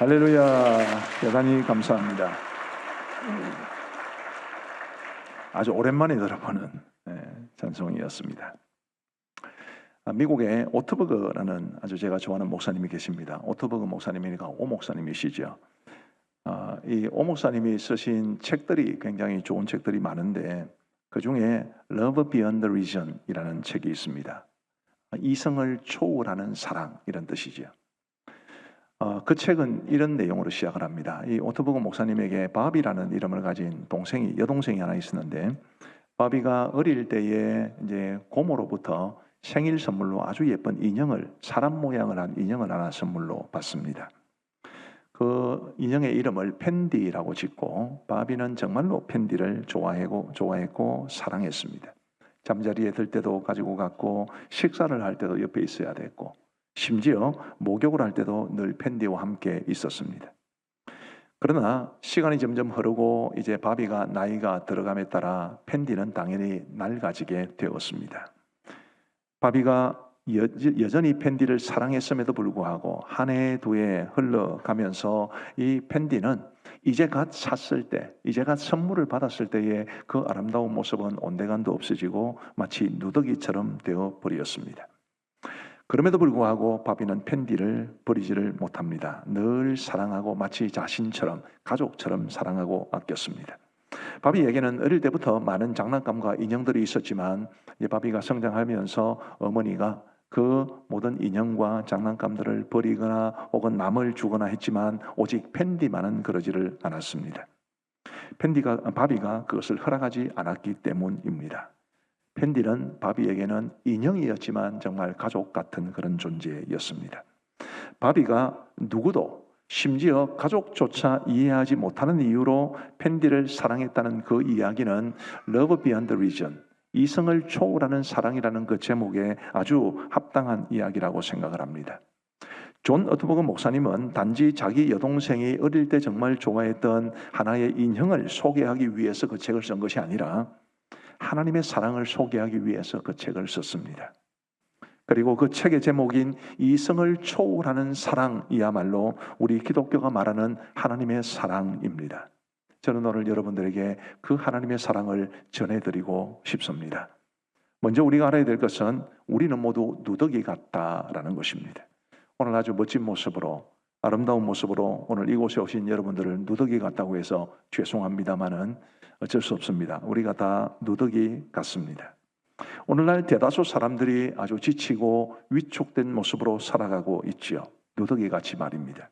할렐루야. 대단히 감사합니다. 아주 오랜만에 들어보는 찬송이었습니다. 미국에 오트버그라는 아주 제가 좋아하는 목사님이 계십니다. 오트버그 목사님이니까 오 목사님이시죠. 이 오 목사님이 쓰신 책들이 굉장히 좋은 책들이 많은데 그 중에 Love Beyond Reason이라는 책이 있습니다. 이성을 초월하는 사랑 이런 뜻이죠. 그 책은 이런 내용으로 시작을 합니다. 이 오토버그 목사님에게 바비라는 이름을 가진 여동생이 하나 있었는데 바비가 어릴 때에 이제 고모로부터 생일 선물로 아주 예쁜 인형을 사람 모양을 한 인형을 하나 선물로 받습니다. 그 인형의 이름을 펜디라고 짓고 바비는 정말로 펜디를 좋아했고 사랑했습니다. 잠자리에 들 때도 가지고 갔고 식사를 할 때도 옆에 있어야 됐고 심지어 목욕을 할 때도 늘 펜디와 함께 있었습니다. 그러나 시간이 점점 흐르고 이제 바비가 나이가 들어감에 따라 펜디는 당연히 낡아지게 되었습니다. 바비가 여전히 펜디를 사랑했음에도 불구하고 한 해 두 해 흘러가면서 이 펜디는 이제 갓 샀을 때, 이제 갓 선물을 받았을 때의 그 아름다운 모습은 온데간도 없어지고 마치 누더기처럼 되어 버렸습니다. 그럼에도 불구하고 바비는 펜디를 버리지를 못합니다. 늘 사랑하고 마치 자신처럼 가족처럼 사랑하고 아꼈습니다. 바비에게는 어릴 때부터 많은 장난감과 인형들이 있었지만 바비가 성장하면서 어머니가 그 모든 인형과 장난감들을 버리거나 혹은 남을 주거나 했지만 오직 펜디만은 그러지를 않았습니다. 바비가 그것을 허락하지 않았기 때문입니다. 펜디는 바비에게는 인형이었지만 정말 가족 같은 그런 존재였습니다. 바비가 누구도 심지어 가족조차 이해하지 못하는 이유로 펜디를 사랑했다는 그 이야기는 Love Beyond Reason, 이성을 초월하는 사랑이라는 그 제목에 아주 합당한 이야기라고 생각을 합니다. 존 오토버그 목사님은 단지 자기 여동생이 어릴 때 정말 좋아했던 하나의 인형을 소개하기 위해서 그 책을 쓴 것이 아니라 하나님의 사랑을 소개하기 위해서 그 책을 썼습니다. 그리고 그 책의 제목인 이성을 초월하는 사랑이야말로 우리 기독교가 말하는 하나님의 사랑입니다. 저는 오늘 여러분들에게 그 하나님의 사랑을 전해드리고 싶습니다. 먼저 우리가 알아야 될 것은 우리는 모두 누더기 같다라는 것입니다. 오늘 아주 멋진 모습으로 아름다운 모습으로 오늘 이곳에 오신 여러분들을 누더기 같다고 해서 죄송합니다마는 어쩔 수 없습니다. 우리가 다 누더기 같습니다. 오늘날 대다수 사람들이 아주 지치고 위축된 모습으로 살아가고 있지요. 누더기 같이 말입니다.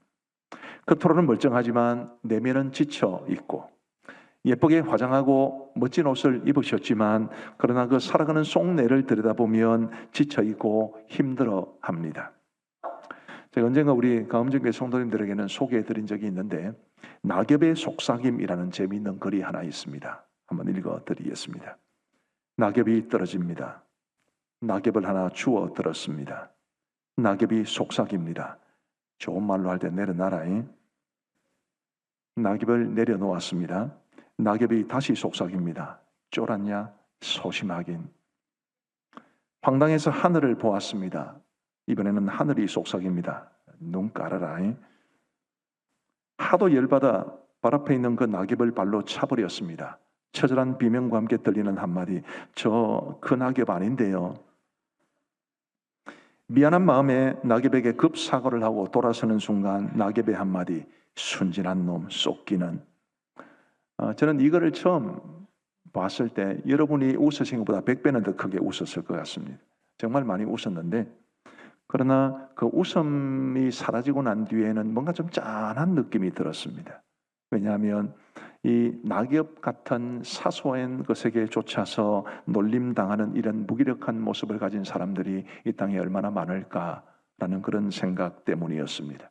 겉으로는 멀쩡하지만 내면은 지쳐 있고 예쁘게 화장하고 멋진 옷을 입으셨지만 그러나 그 살아가는 속내를 들여다보면 지쳐 있고 힘들어 합니다. 제가 언젠가 우리 가음정교회 성도님들에게는 소개해드린 적이 있는데 낙엽의 속삭임이라는 재미있는 글이 하나 있습니다. 한번 읽어드리겠습니다. 낙엽이 떨어집니다. 낙엽을 하나 주워 들었습니다. 낙엽이 속삭입니다. 좋은 말로 할 때 내려놔라. 낙엽을 내려놓았습니다. 낙엽이 다시 속삭입니다. 쫄았냐? 소심하긴. 황당해서 하늘을 보았습니다. 이번에는 하늘이 속삭입니다. 눈 깔아라. 하도 열받아 발 앞에 있는 그 낙엽을 발로 차버렸습니다. 처절한 비명과 함께 들리는 한마디, 저 그 낙엽 아닌데요. 미안한 마음에 낙엽에게 급사과를 하고 돌아서는 순간 낙엽의 한마디, 순진한 놈, 쏙기는. 저는 이거를 처음 봤을 때 여러분이 웃으신 것보다 100배는 더 크게 웃었을 것 같습니다. 정말 많이 웃었는데 그러나 그 웃음이 사라지고 난 뒤에는 뭔가 좀 짠한 느낌이 들었습니다. 왜냐하면 이 낙엽 같은 사소한 것에게 쫓아서 놀림당하는 이런 무기력한 모습을 가진 사람들이 이 땅에 얼마나 많을까라는 그런 생각 때문이었습니다.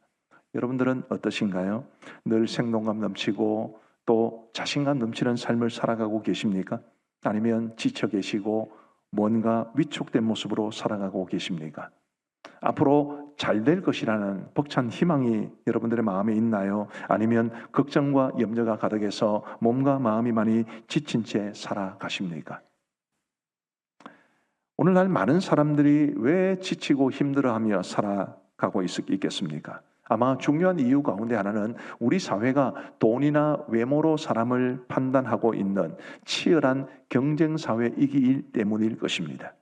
여러분들은 어떠신가요? 늘 생동감 넘치고 또 자신감 넘치는 삶을 살아가고 계십니까? 아니면 지쳐 계시고 뭔가 위축된 모습으로 살아가고 계십니까? 앞으로 잘 될 것이라는 벅찬 희망이 여러분들의 마음에 있나요? 아니면 걱정과 염려가 가득해서 몸과 마음이 많이 지친 채 살아가십니까? 오늘날 많은 사람들이 왜 지치고 힘들어하며 살아가고 있겠습니까? 아마 중요한 이유 가운데 하나는 우리 사회가 돈이나 외모로 사람을 판단하고 있는 치열한 경쟁사회이기 때문일 것입니다.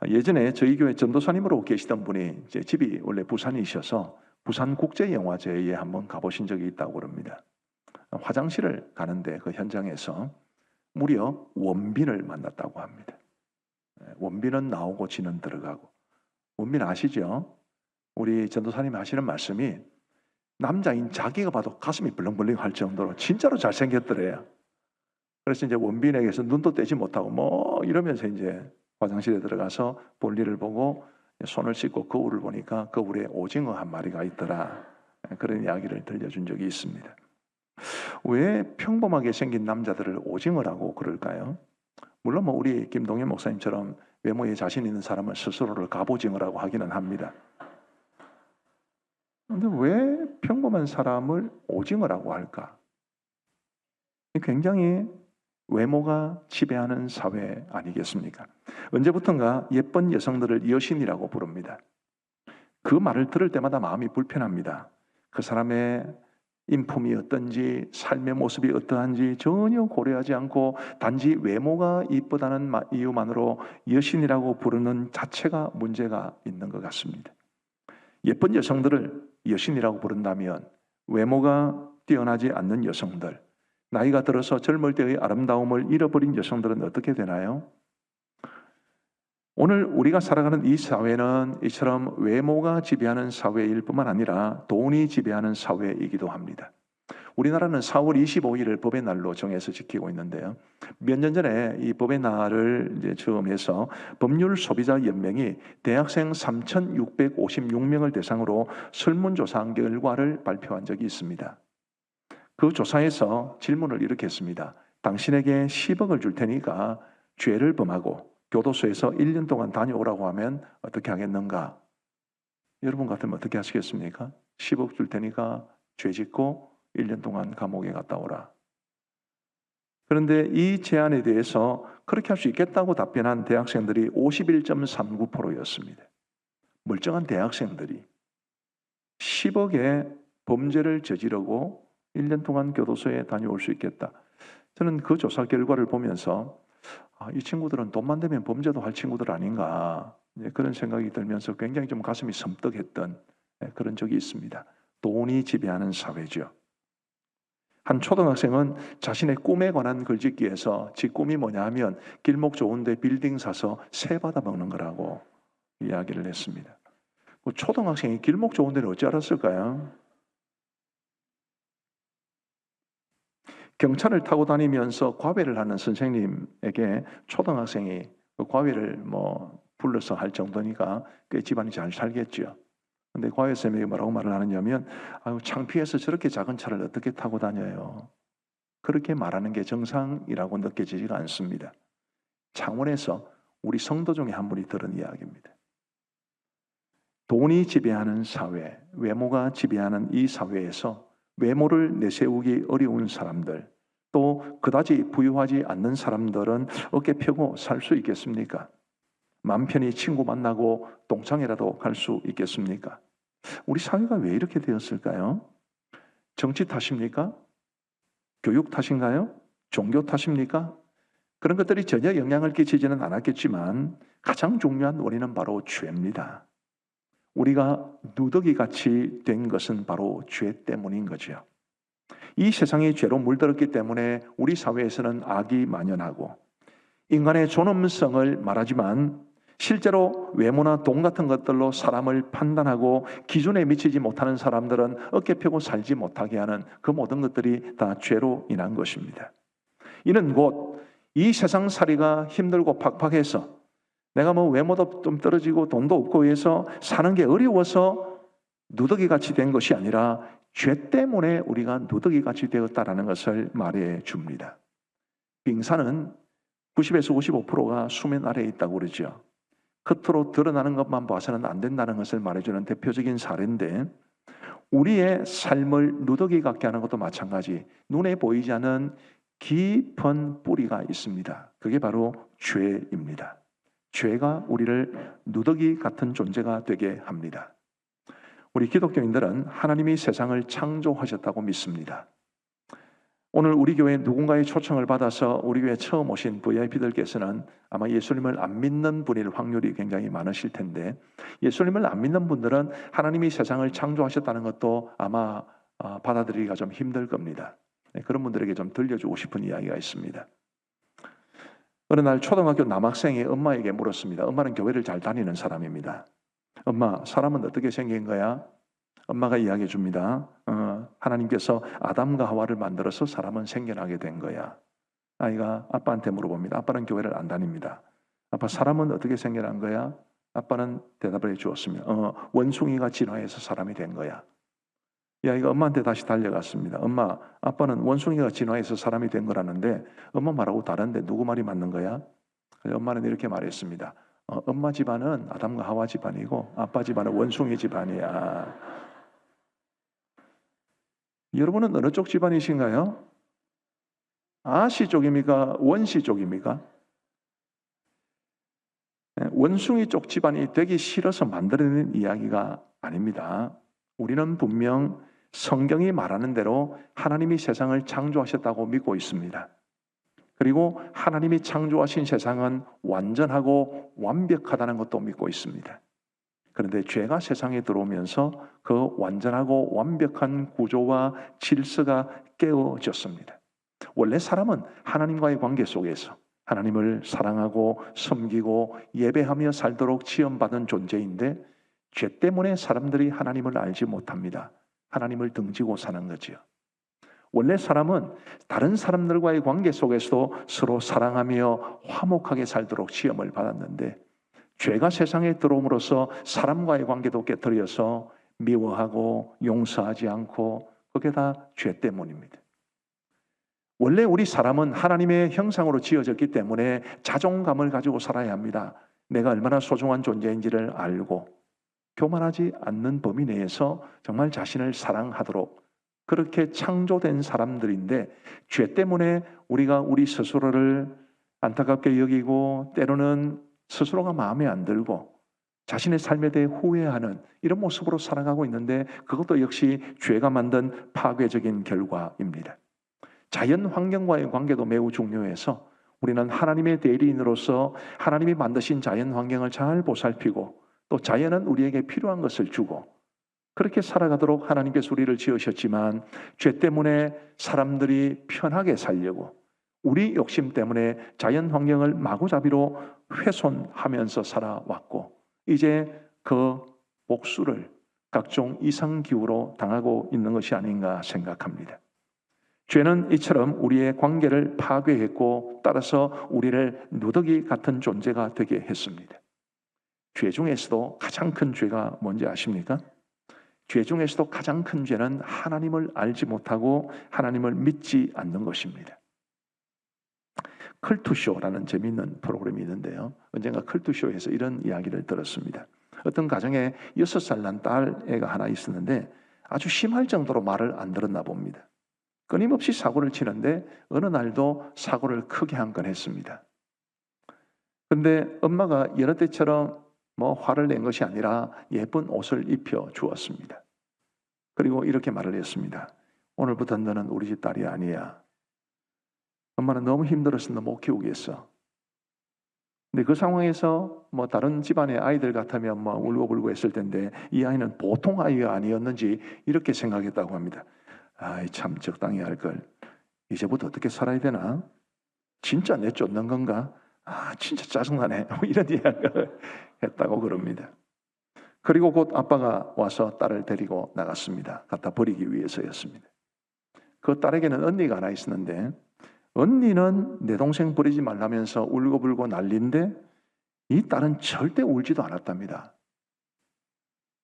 예전에 저희 교회 전도사님으로 계시던 분이 제 집이 원래 부산이셔서 부산국제영화제에 한번 가보신 적이 있다고 그럽니다. 화장실을 가는데 그 현장에서 무려 원빈을 만났다고 합니다. 원빈은 나오고 지는 들어가고. 원빈 아시죠? 우리 전도사님 하시는 말씀이 남자인 자기가 봐도 가슴이 벌렁벌렁 할 정도로 진짜로 잘생겼더래요. 그래서 이제 원빈에게서 눈도 떼지 못하고 뭐 이러면서 이제 화장실에 들어가서 볼일을 보고 손을 씻고 거울을 보니까 거울에 오징어 한 마리가 있더라. 그런 이야기를 들려준 적이 있습니다. 왜 평범하게 생긴 남자들을 오징어라고 그럴까요? 물론 뭐 우리 김동현 목사님처럼 외모에 자신 있는 사람은 스스로를 갑오징어라고 하기는 합니다. 그런데 왜 평범한 사람을 오징어라고 할까? 굉장히 외모가 지배하는 사회 아니겠습니까? 언제부턴가 예쁜 여성들을 여신이라고 부릅니다. 그 말을 들을 때마다 마음이 불편합니다. 그 사람의 인품이 어떤지, 삶의 모습이 어떠한지 전혀 고려하지 않고 단지 외모가 이쁘다는 이유만으로 여신이라고 부르는 자체가 문제가 있는 것 같습니다. 예쁜 여성들을 여신이라고 부른다면 외모가 뛰어나지 않는 여성들, 나이가 들어서 젊을 때의 아름다움을 잃어버린 여성들은 어떻게 되나요? 오늘 우리가 살아가는 이 사회는 이처럼 외모가 지배하는 사회일 뿐만 아니라 돈이 지배하는 사회이기도 합니다. 우리나라는 4월 25일을 법의 날로 정해서 지키고 있는데요. 몇 년 전에 이 법의 날을 이제 처음 해서 법률 소비자 연맹이 대학생 3,656명을 대상으로 설문조사한 결과를 발표한 적이 있습니다. 그 조사에서 질문을 이렇게 했습니다. 당신에게 10억을 줄 테니까 죄를 범하고 교도소에서 1년 동안 다녀오라고 하면 어떻게 하겠는가? 여러분 같으면 어떻게 하시겠습니까? 10억 줄 테니까 죄 짓고 1년 동안 감옥에 갔다 오라. 그런데 이 제안에 대해서 그렇게 할 수 있겠다고 답변한 대학생들이 51.39%였습니다. 멀쩡한 대학생들이 10억의 범죄를 저지르고 1년 동안 교도소에 다녀올 수 있겠다. 저는 그 조사 결과를 보면서 이 친구들은 돈만 되면 범죄도 할 친구들 아닌가, 그런 생각이 들면서 굉장히 좀 가슴이 섬뜩했던 그런 적이 있습니다. 돈이 지배하는 사회죠. 한 초등학생은 자신의 꿈에 관한 글짓기에서 지 꿈이 뭐냐 하면 길목 좋은데 빌딩 사서 새 받아 먹는 거라고 이야기를 했습니다. 초등학생이 길목 좋은 데는 어찌 알았을까요? 경차를 타고 다니면서 과외를 하는 선생님에게 초등학생이 그 과외를 불러서 할 정도니까 꽤 집안이 잘 살겠죠. 근데 과외쌤이 뭐라고 말을 하느냐면 창피해서 저렇게 작은 차를 어떻게 타고 다녀요. 그렇게 말하는 게 정상이라고 느껴지지가 않습니다. 창원에서 우리 성도 중에 한 분이 들은 이야기입니다. 돈이 지배하는 사회, 외모가 지배하는 이 사회에서 외모를 내세우기 어려운 사람들, 또 그다지 부유하지 않는 사람들은 어깨 펴고 살 수 있겠습니까? 맘 편히 친구 만나고 동창회라도 갈 수 있겠습니까? 우리 사회가 왜 이렇게 되었을까요? 정치 탓입니까? 교육 탓인가요? 종교 탓입니까? 그런 것들이 전혀 영향을 끼치지는 않았겠지만 가장 중요한 원인은 바로 죄입니다. 우리가 누더기같이 된 것은 바로 죄 때문인 거죠. 이 세상이 죄로 물들었기 때문에 우리 사회에서는 악이 만연하고 인간의 존엄성을 말하지만 실제로 외모나 돈 같은 것들로 사람을 판단하고 기준에 미치지 못하는 사람들은 어깨 펴고 살지 못하게 하는 그 모든 것들이 다 죄로 인한 것입니다. 이는 곧 이 세상살이가 힘들고 팍팍해서 내가 외모도 좀 떨어지고 돈도 없고 해서 사는 게 어려워서 누더기같이 된 것이 아니라 죄 때문에 우리가 누더기같이 되었다라는 것을 말해 줍니다. 빙산은 90에서 55%가 수면 아래에 있다고 그러죠. 겉으로 드러나는 것만 봐서는 안 된다는 것을 말해주는 대표적인 사례인데 우리의 삶을 누더기 같게 하는 것도 마찬가지, 눈에 보이지 않는 깊은 뿌리가 있습니다. 그게 바로 죄입니다. 죄가 우리를 누더기 같은 존재가 되게 합니다. 우리 기독교인들은 하나님이 세상을 창조하셨다고 믿습니다. 오늘 우리 교회 누군가의 초청을 받아서 우리 교회 처음 오신 VIP들께서는 아마 예수님을 안 믿는 분일 확률이 굉장히 많으실 텐데, 예수님을 안 믿는 분들은 하나님이 세상을 창조하셨다는 것도 아마 받아들이기가 좀 힘들 겁니다. 그런 분들에게 좀 들려주고 싶은 이야기가 있습니다. 어느 날 초등학교 남학생이 엄마에게 물었습니다. 엄마는 교회를 잘 다니는 사람입니다. 엄마, 사람은 어떻게 생긴 거야? 엄마가 이야기해 줍니다. 하나님께서 아담과 하와를 만들어서 사람은 생겨나게 된 거야. 아이가 아빠한테 물어봅니다. 아빠는 교회를 안 다닙니다. 아빠, 사람은 어떻게 생겨난 거야? 아빠는 대답을 해 주었습니다. 원숭이가 진화해서 사람이 된 거야. 이 아이가 엄마한테 다시 달려갔습니다. 엄마, 아빠는 원숭이가 진화해서 사람이 된 거라는데 엄마 말하고 다른데 누구 말이 맞는 거야? 그래서 엄마는 이렇게 말했습니다. 엄마 집안은 아담과 하와 집안이고 아빠 집안은 원숭이 집안이야. 여러분은 어느 쪽 집안이신가요? 아씨 쪽입니까? 원씨 쪽입니까? 원숭이 쪽 집안이 되기 싫어서 만들어낸 이야기가 아닙니다. 우리는 분명 성경이 말하는 대로 하나님이 세상을 창조하셨다고 믿고 있습니다. 그리고 하나님이 창조하신 세상은 완전하고 완벽하다는 것도 믿고 있습니다. 그런데 죄가 세상에 들어오면서 그 완전하고 완벽한 구조와 질서가 깨어졌습니다. 원래 사람은 하나님과의 관계 속에서 하나님을 사랑하고 섬기고 예배하며 살도록 지음받은 존재인데, 죄 때문에 사람들이 하나님을 알지 못합니다. 하나님을 등지고 사는 거지요. 원래 사람은 다른 사람들과의 관계 속에서도 서로 사랑하며 화목하게 살도록 지음을 받았는데, 죄가 세상에 들어옴으로써 사람과의 관계도 깨뜨려서 미워하고 용서하지 않고, 그게 다 죄 때문입니다. 원래 우리 사람은 하나님의 형상으로 지어졌기 때문에 자존감을 가지고 살아야 합니다. 내가 얼마나 소중한 존재인지를 알고 교만하지 않는 범위 내에서 정말 자신을 사랑하도록 그렇게 창조된 사람들인데, 죄 때문에 우리가 우리 스스로를 안타깝게 여기고 때로는 스스로가 마음에 안 들고 자신의 삶에 대해 후회하는 이런 모습으로 살아가고 있는데, 그것도 역시 죄가 만든 파괴적인 결과입니다. 자연 환경과의 관계도 매우 중요해서 우리는 하나님의 대리인으로서 하나님이 만드신 자연 환경을 잘 보살피고, 또 자연은 우리에게 필요한 것을 주고 그렇게 살아가도록 하나님께서 우리를 지으셨지만, 죄 때문에 사람들이 편하게 살려고 우리 욕심 때문에 자연 환경을 마구잡이로 훼손하면서 살아왔고, 이제 그 복수를 각종 이상기후로 당하고 있는 것이 아닌가 생각합니다. 죄는 이처럼 우리의 관계를 파괴했고, 따라서 우리를 누더기 같은 존재가 되게 했습니다. 죄 중에서도 가장 큰 죄가 뭔지 아십니까? 죄 중에서도 가장 큰 죄는 하나님을 알지 못하고 하나님을 믿지 않는 것입니다. 컬투쇼라는 재미있는 프로그램이 있는데요. 언젠가 컬투쇼에서 이런 이야기를 들었습니다. 어떤 가정에 6살 난 딸 애가 하나 있었는데 아주 심할 정도로 말을 안 들었나 봅니다. 끊임없이 사고를 치는데 어느 날도 사고를 크게 한 건 했습니다. 근데 엄마가 여느 때처럼 화를 낸 것이 아니라 예쁜 옷을 입혀 주었습니다. 그리고 이렇게 말을 했습니다. 오늘부터 너는 우리 집 딸이 아니야. 엄마는 너무 힘들어서 너 못 키우겠어. 근데 그 상황에서 다른 집안의 아이들 같으면 울고불고 했을 텐데, 이 아이는 보통 아이가 아니었는지 이렇게 생각했다고 합니다. 아이, 참 적당히 할 걸. 이제부터 어떻게 살아야 되나? 진짜 내쫓는 건가? 진짜 짜증나네. 이런 이야기를 했다고 그럽니다. 그리고 곧 아빠가 와서 딸을 데리고 나갔습니다. 갖다 버리기 위해서였습니다. 그 딸에게는 언니가 하나 있었는데, 언니는 내 동생 버리지 말라면서 울고불고 난리인데 이 딸은 절대 울지도 않았답니다.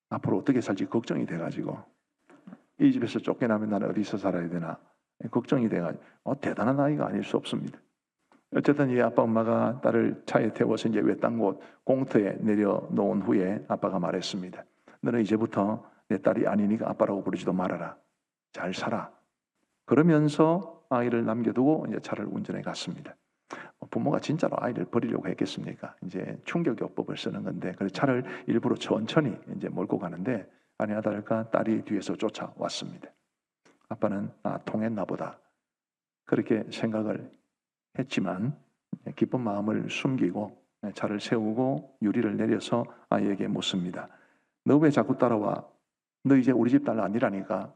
앞으로 어떻게 살지 걱정이 돼가지고, 이 집에서 쫓겨나면 나는 어디서 살아야 되나 걱정이 돼가지고, 대단한 아이가 아닐 수 없습니다. 어쨌든 이 아빠 엄마가 딸을 차에 태워서 이제 외딴 곳 공터에 내려놓은 후에 아빠가 말했습니다. 너는 이제부터 내 딸이 아니니까 아빠라고 부르지도 말아라. 잘 살아. 그러면서 아이를 남겨두고 이제 차를 운전해 갔습니다. 부모가 진짜로 아이를 버리려고 했겠습니까? 이제 충격요법을 쓰는 건데, 그래서 차를 일부러 천천히 이제 몰고 가는데 아니나 다를까 딸이 뒤에서 쫓아왔습니다. 아빠는 통했나 보다. 그렇게 생각을 했지만 기쁜 마음을 숨기고 차를 세우고 유리를 내려서 아이에게 묻습니다. 너 왜 자꾸 따라와? 너 이제 우리 집 딸 아니라니까.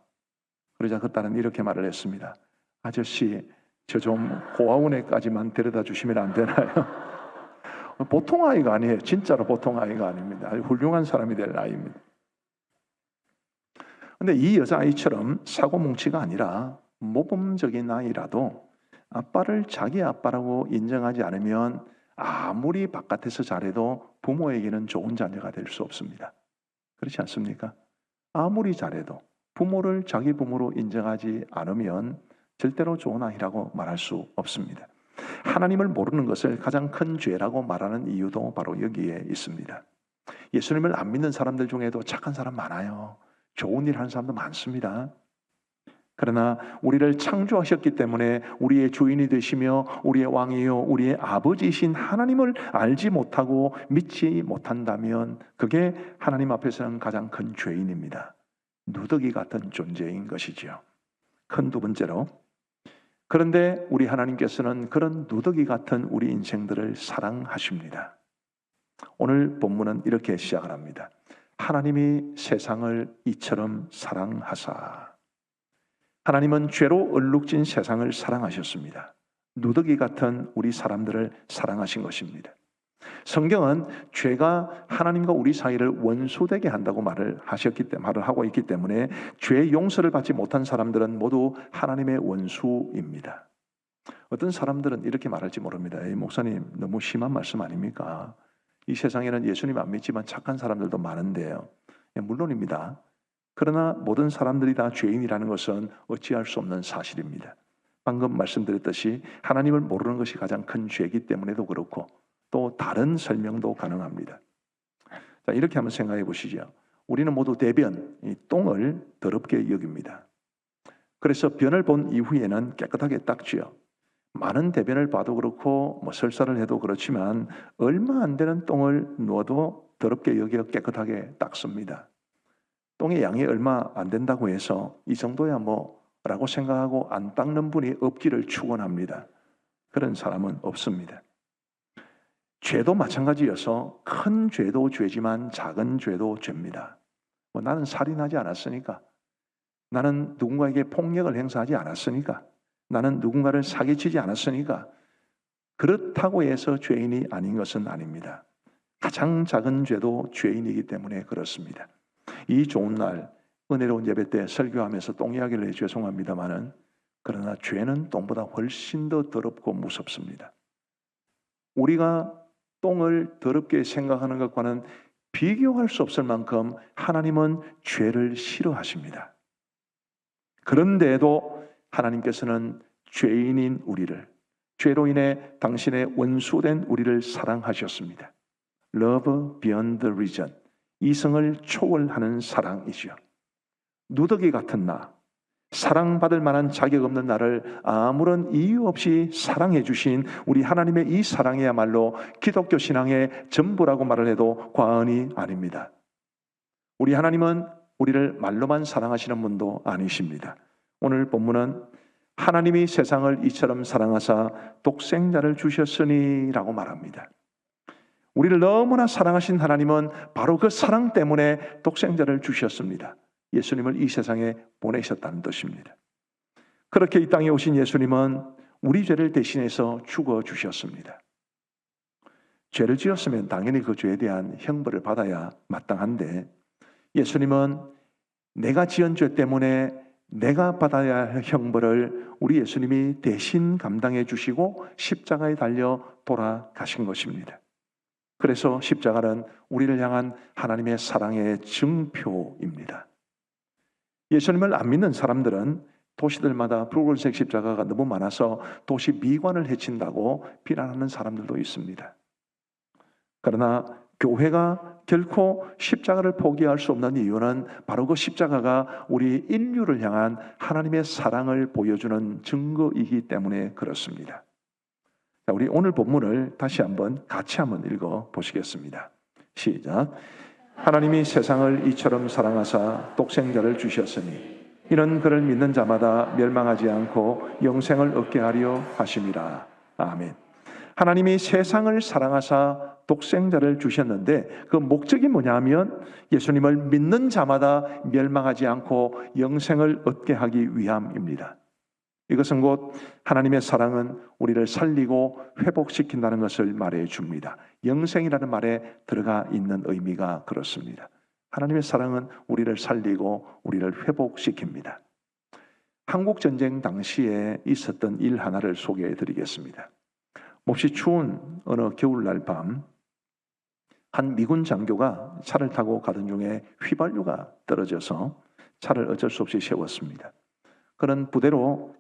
그러자 그 딸은 이렇게 말을 했습니다. 아저씨, 저 좀 고아원에까지만 데려다 주시면 안 되나요? 보통 아이가 아니에요. 진짜로 보통 아이가 아닙니다. 아주 훌륭한 사람이 될 아이입니다. 근데 이 여자아이처럼 사고뭉치가 아니라 모범적인 아이라도 아빠를 자기 아빠라고 인정하지 않으면 아무리 바깥에서 잘해도 부모에게는 좋은 자녀가 될 수 없습니다. 그렇지 않습니까? 아무리 잘해도 부모를 자기 부모로 인정하지 않으면 절대로 좋은 아이라고 말할 수 없습니다. 하나님을 모르는 것을 가장 큰 죄라고 말하는 이유도 바로 여기에 있습니다. 예수님을 안 믿는 사람들 중에도 착한 사람 많아요. 좋은 일 하는 사람도 많습니다. 그러나 우리를 창조하셨기 때문에 우리의 주인이 되시며 우리의 왕이요 우리의 아버지이신 하나님을 알지 못하고 믿지 못한다면 그게 하나님 앞에서는 가장 큰 죄인입니다. 누더기 같은 존재인 것이지요. 큰 두 번째로, 그런데 우리 하나님께서는 그런 누더기 같은 우리 인생들을 사랑하십니다. 오늘 본문은 이렇게 시작을 합니다. 하나님이 세상을 이처럼 사랑하사. 하나님은 죄로 얼룩진 세상을 사랑하셨습니다. 누더기 같은 우리 사람들을 사랑하신 것입니다. 성경은 죄가 하나님과 우리 사이를 원수되게 한다고 말을 하고 있기 때문에 죄 용서를 받지 못한 사람들은 모두 하나님의 원수입니다. 어떤 사람들은 이렇게 말할지 모릅니다. 목사님, 너무 심한 말씀 아닙니까? 이 세상에는 예수님 안 믿지만 착한 사람들도 많은데요. 물론입니다. 그러나 모든 사람들이 다 죄인이라는 것은 어찌할 수 없는 사실입니다. 방금 말씀드렸듯이 하나님을 모르는 것이 가장 큰 죄이기 때문에도 그렇고 또 다른 설명도 가능합니다. 자, 이렇게 한번 생각해 보시죠. 우리는 모두 대변, 이 똥을 더럽게 여깁니다. 그래서 변을 본 이후에는 깨끗하게 닦지요. 많은 대변을 봐도 그렇고 설사를 해도 그렇지만 얼마 안 되는 똥을 누워도 더럽게 여겨 깨끗하게 닦습니다. 똥의 양이 얼마 안 된다고 해서 이 정도야 뭐라고 생각하고 안 닦는 분이 없기를 축원합니다. 그런 사람은 없습니다. 죄도 마찬가지여서 큰 죄도 죄지만 작은 죄도 죄입니다. 나는 살인하지 않았으니까, 나는 누군가에게 폭력을 행사하지 않았으니까, 나는 누군가를 사기치지 않았으니까 그렇다고 해서 죄인이 아닌 것은 아닙니다. 가장 작은 죄도 죄인이기 때문에 그렇습니다. 이 좋은 날 은혜로운 예배 때 설교하면서 똥 이야기를 해 죄송합니다마는 그러나 죄는 똥보다 훨씬 더 더럽고 무섭습니다. 우리가 똥을 더럽게 생각하는 것과는 비교할 수 없을 만큼 하나님은 죄를 싫어하십니다. 그런데도 하나님께서는 죄인인 우리를, 죄로 인해 당신의 원수된 우리를 사랑하셨습니다. Love beyond reason, 이성을 초월하는 사랑이죠. 누더기 같은 나, 사랑받을 만한 자격 없는 나를 아무런 이유 없이 사랑해 주신 우리 하나님의 이 사랑이야말로 기독교 신앙의 전부라고 말을 해도 과언이 아닙니다. 우리 하나님은 우리를 말로만 사랑하시는 분도 아니십니다. 오늘 본문은 하나님이 세상을 이처럼 사랑하사 독생자를 주셨으니 라고 말합니다. 우리를 너무나 사랑하신 하나님은 바로 그 사랑 때문에 독생자를 주셨습니다. 예수님을 이 세상에 보내셨다는 뜻입니다. 그렇게 이 땅에 오신 예수님은 우리 죄를 대신해서 죽어주셨습니다. 죄를 지었으면 당연히 그 죄에 대한 형벌을 받아야 마땅한데 예수님은 내가 지은 죄 때문에 내가 받아야 할 형벌을 우리 예수님이 대신 감당해 주시고 십자가에 달려 돌아가신 것입니다. 그래서 십자가는 우리를 향한 하나님의 사랑의 증표입니다. 예수님을 안 믿는 사람들은 도시들마다 붉은색 십자가가 너무 많아서 도시 미관을 해친다고 비난하는 사람들도 있습니다. 그러나 교회가 결코 십자가를 포기할 수 없는 이유는 바로 그 십자가가 우리 인류를 향한 하나님의 사랑을 보여주는 증거이기 때문에 그렇습니다. 자, 우리 오늘 본문을 다시 한번 같이 한번 읽어 보시겠습니다. 시작. 하나님이 세상을 이처럼 사랑하사 독생자를 주셨으니 이는 그를 믿는 자마다 멸망하지 않고 영생을 얻게 하려 하심이라. 아멘. 하나님이 세상을 사랑하사 독생자를 주셨는데 그 목적이 뭐냐면 예수님을 믿는 자마다 멸망하지 않고 영생을 얻게 하기 위함입니다. 이것은 곧 하나님의 사랑은 우리를 살리고 회복시킨다는 것을 말해 줍니다. 영생이라는 말에 들어가 있는 의미가 그렇습니다. 하나님의 사랑은 우리를 살리고 우리를 회복시킵니다. 한국전쟁 당시에 있었던 일 하나를 소개해 드리겠습니다. 몹시 추운 어느 겨울날 밤, 한 미군 장교가 차를 타고 가던 중에 휘발유가 떨어져서 차를 어쩔 수 없이 세웠습니다. 그는 부대로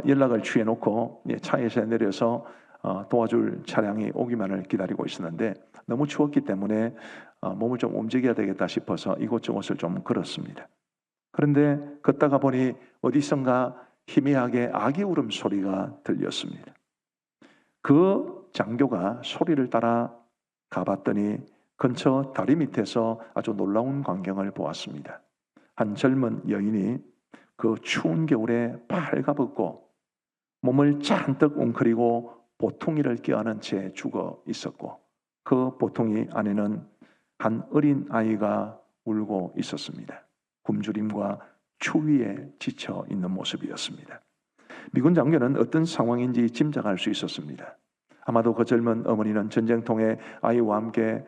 연락을 취해놓고 차에서 내려서 도와줄 차량이 오기만을 기다리고 있었는데 너무 추웠기 때문에 몸을 좀 움직여야 되겠다 싶어서 이곳저곳을 좀 걸었습니다. 그런데 걷다가 보니 어디선가 희미하게 아기 울음소리가 들렸습니다. 그 장교가 소리를 따라 가봤더니 근처 다리 밑에서 아주 놀라운 광경을 보았습니다. 한 젊은 여인이 그 추운 겨울에 발가벗고 몸을 잔뜩 웅크리고 보퉁이를 껴안은 채 죽어 있었고 그 보퉁이 안에는 한 어린 아이가 울고 있었습니다. 굶주림과 추위에 지쳐 있는 모습이었습니다. 미군 장교는 어떤 상황인지 짐작할 수 있었습니다. 아마도 그 젊은 어머니는 전쟁통에 아이와 함께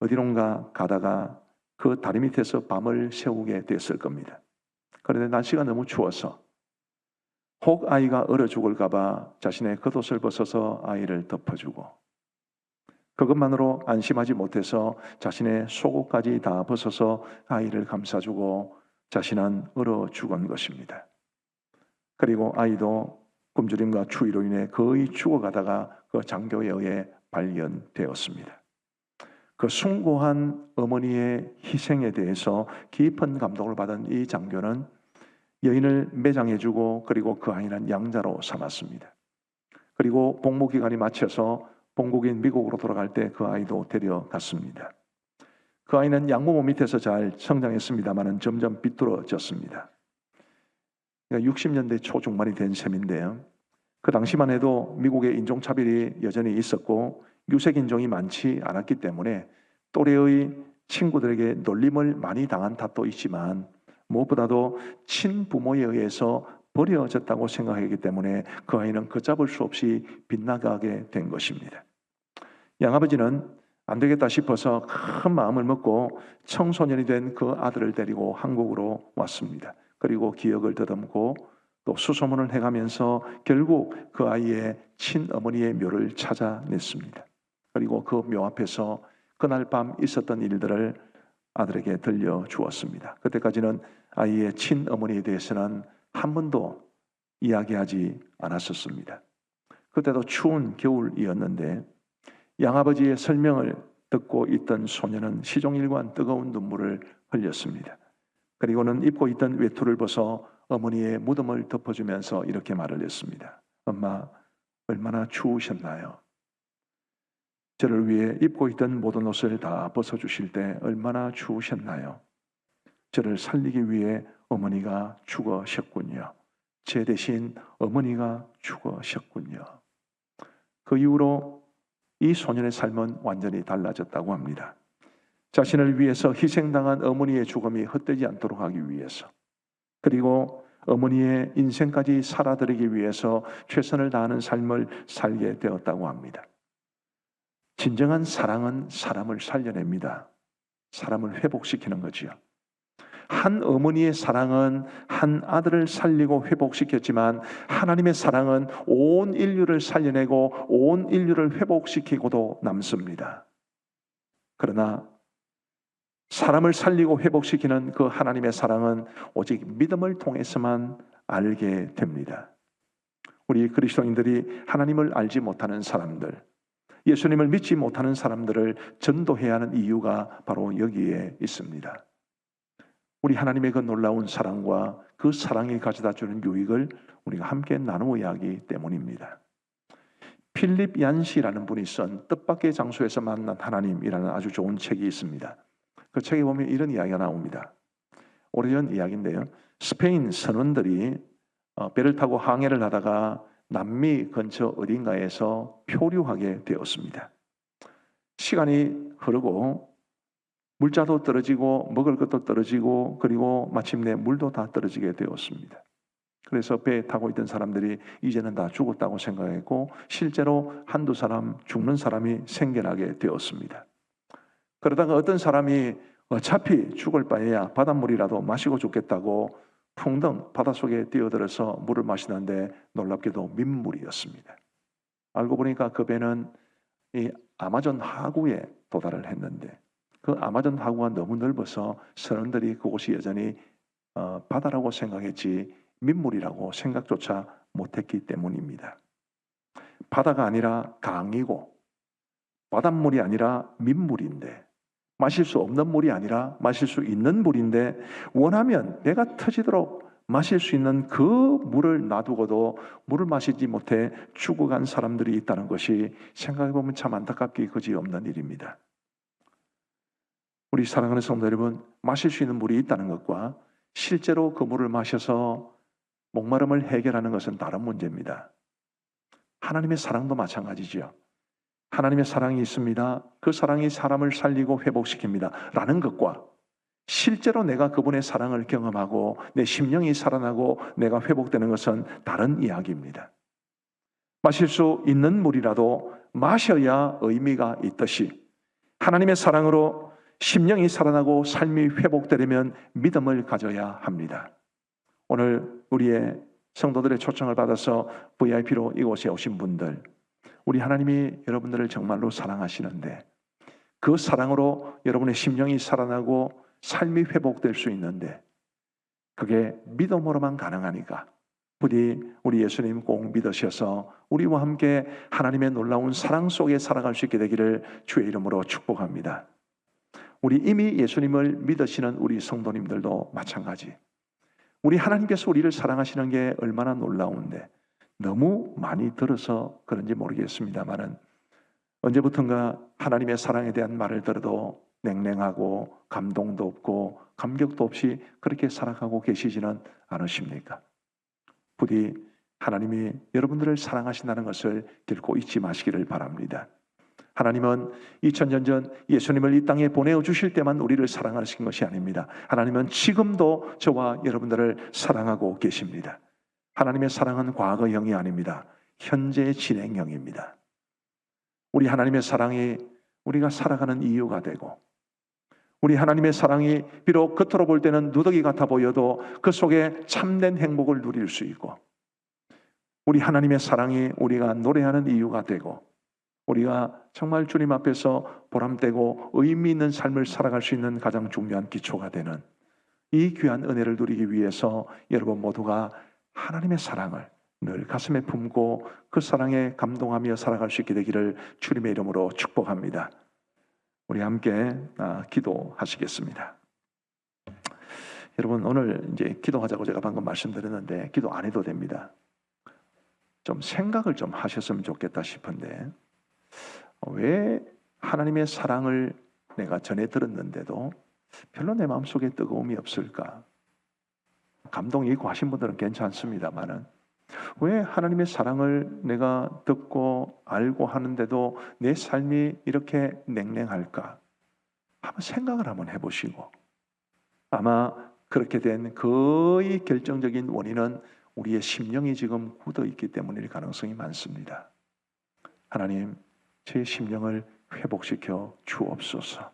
어디론가 가다가 그 다리 밑에서 밤을 새우게 됐을 겁니다. 그런데 날씨가 너무 추워서 혹 아이가 얼어 죽을까 봐 자신의 겉옷을 벗어서 아이를 덮어주고 그것만으로 안심하지 못해서 자신의 속옷까지 다 벗어서 아이를 감싸주고 자신은 얼어 죽은 것입니다. 그리고 아이도 굶주림과 추위로 인해 거의 죽어가다가 그 장교에 의해 발견되었습니다. 그 숭고한 어머니의 희생에 대해서 깊은 감동을 받은 이 장교는 여인을 매장해주고 그리고 그 아이는 양자로 삼았습니다. 그리고 복무 기간이 마쳐서 본국인 미국으로 돌아갈 때 그 아이도 데려갔습니다. 그 아이는 양부모 밑에서 잘 성장했습니다만 점점 비뚤어졌습니다. 60년대 초중반이 된 셈인데요. 그 당시만 해도 미국의 인종차별이 여전히 있었고 유색인종이 많지 않았기 때문에 또래의 친구들에게 놀림을 많이 당한 탓도 있지만 무엇보다도 친부모에 의해서 버려졌다고 생각하기 때문에 그 아이는 걷잡을 수 없이 빗나가게 된 것입니다. 양아버지는 안 되겠다 싶어서 큰 마음을 먹고 청소년이 된 그 아들을 데리고 한국으로 왔습니다. 그리고 기억을 더듬고 또 수소문을 해가면서 결국 그 아이의 친어머니의 묘를 찾아냈습니다. 그리고 그 묘 앞에서 그날 밤 있었던 일들을 아들에게 들려주었습니다. 그때까지는 아이의 친어머니에 대해서는 한 번도 이야기하지 않았었습니다. 그때도 추운 겨울이었는데 양아버지의 설명을 듣고 있던 소녀는 시종일관 뜨거운 눈물을 흘렸습니다. 그리고는 입고 있던 외투를 벗어 어머니의 무덤을 덮어주면서 이렇게 말을 했습니다. 엄마, 얼마나 추우셨나요? 저를 위해 입고 있던 모든 옷을 다 벗어주실 때 얼마나 추우셨나요? 저를 살리기 위해 어머니가 죽으셨군요. 제 대신 어머니가 죽으셨군요. 그 이후로 이 소년의 삶은 완전히 달라졌다고 합니다. 자신을 위해서 희생당한 어머니의 죽음이 헛되지 않도록 하기 위해서, 그리고 어머니의 인생까지 살아드리기 위해서 최선을 다하는 삶을 살게 되었다고 합니다. 진정한 사랑은 사람을 살려냅니다. 사람을 회복시키는 거지요. 한 어머니의 사랑은 한 아들을 살리고 회복시켰지만 하나님의 사랑은 온 인류를 살려내고 온 인류를 회복시키고도 남습니다. 그러나 사람을 살리고 회복시키는 그 하나님의 사랑은 오직 믿음을 통해서만 알게 됩니다. 우리 그리스도인들이 하나님을 알지 못하는 사람들, 예수님을 믿지 못하는 사람들을 전도해야 하는 이유가 바로 여기에 있습니다. 우리 하나님의 그 놀라운 사랑과 그 사랑이 가져다 주는 유익을 우리가 함께 나누어야 하기 때문입니다. 필립 얀시라는 분이 쓴 뜻밖의 장소에서 만난 하나님이라는 아주 좋은 책이 있습니다. 그 책에 보면 이런 이야기가 나옵니다. 오래전 이야기인데요. 스페인 선원들이 배를 타고 항해를 하다가 남미 근처 어딘가에서 표류하게 되었습니다. 시간이 흐르고 물자도 떨어지고 먹을 것도 떨어지고 그리고 마침내 물도 다 떨어지게 되었습니다. 그래서 배에 타고 있던 사람들이 이제는 다 죽었다고 생각했고 실제로 한두 사람 죽는 사람이 생겨나게 되었습니다. 그러다가 어떤 사람이 어차피 죽을 바에야 바닷물이라도 마시고 죽겠다고 풍덩 바닷속에 뛰어들어서 물을 마시는데 놀랍게도 민물이었습니다. 알고 보니까 그 배는 이 아마존 하구에 도달을 했는데 그 아마존 하구가 너무 넓어서 선원들이 그곳이 여전히 바다라고 생각했지 민물이라고 생각조차 못했기 때문입니다. 바다가 아니라 강이고 바닷물이 아니라 민물인데 마실 수 없는 물이 아니라 마실 수 있는 물인데 원하면 배가 터지도록 마실 수 있는 그 물을 놔두고도 물을 마시지 못해 죽어간 사람들이 있다는 것이 생각해보면 참 안타깝기 그지없는 일입니다. 우리 사랑하는 성도 여러분, 마실 수 있는 물이 있다는 것과 실제로 그 물을 마셔서 목마름을 해결하는 것은 다른 문제입니다. 하나님의 사랑도 마찬가지죠. 하나님의 사랑이 있습니다. 그 사랑이 사람을 살리고 회복시킵니다. 라는 것과 실제로 내가 그분의 사랑을 경험하고 내 심령이 살아나고 내가 회복되는 것은 다른 이야기입니다. 마실 수 있는 물이라도 마셔야 의미가 있듯이 하나님의 사랑으로 심령이 살아나고 삶이 회복되려면 믿음을 가져야 합니다. 오늘 우리의 성도들의 초청을 받아서 VIP로 이곳에 오신 분들, 우리 하나님이 여러분들을 정말로 사랑하시는데 그 사랑으로 여러분의 심령이 살아나고 삶이 회복될 수 있는데 그게 믿음으로만 가능하니까 부디 우리 예수님 꼭 믿으셔서 우리와 함께 하나님의 놀라운 사랑 속에 살아갈 수 있게 되기를 주의 이름으로 축복합니다. 우리 이미 예수님을 믿으시는 우리 성도님들도 마찬가지. 우리 하나님께서 우리를 사랑하시는 게 얼마나 놀라운데 너무 많이 들어서 그런지 모르겠습니다만은 언제부턴가 하나님의 사랑에 대한 말을 들어도 냉랭하고 감동도 없고 감격도 없이 그렇게 살아가고 계시지는 않으십니까? 부디 하나님이 여러분들을 사랑하신다는 것을 결코 잊지 마시기를 바랍니다. 하나님은 2000년 전 예수님을 이 땅에 보내주실 때만 우리를 사랑하신 것이 아닙니다. 하나님은 지금도 저와 여러분들을 사랑하고 계십니다. 하나님의 사랑은 과거형이 아닙니다. 현재 진행형입니다. 우리 하나님의 사랑이 우리가 살아가는 이유가 되고 우리 하나님의 사랑이 비록 겉으로 볼 때는 누더기 같아 보여도 그 속에 참된 행복을 누릴 수 있고 우리 하나님의 사랑이 우리가 노래하는 이유가 되고 우리가 정말 주님 앞에서 보람되고 의미 있는 삶을 살아갈 수 있는 가장 중요한 기초가 되는 이 귀한 은혜를 누리기 위해서 여러분 모두가 하나님의 사랑을 늘 가슴에 품고 그 사랑에 감동하며 살아갈 수 있게 되기를 주님의 이름으로 축복합니다. 우리 함께 기도하시겠습니다. 여러분 오늘 이제 기도하자고 제가 방금 말씀드렸는데 기도 안 해도 됩니다. 좀 생각을 좀 하셨으면 좋겠다 싶은데 왜 하나님의 사랑을 내가 전해 들었는데도 별로 내 마음속에 뜨거움이 없을까? 감동이 있고 하신 분들은 괜찮습니다만은 왜 하나님의 사랑을 내가 듣고 알고 하는데도 내 삶이 이렇게 냉랭할까? 한번 생각을 한번 해보시고 아마 그렇게 된 거의 결정적인 원인은 우리의 심령이 지금 굳어 있기 때문일 가능성이 많습니다. 하나님, 제 심령을 회복시켜 주옵소서.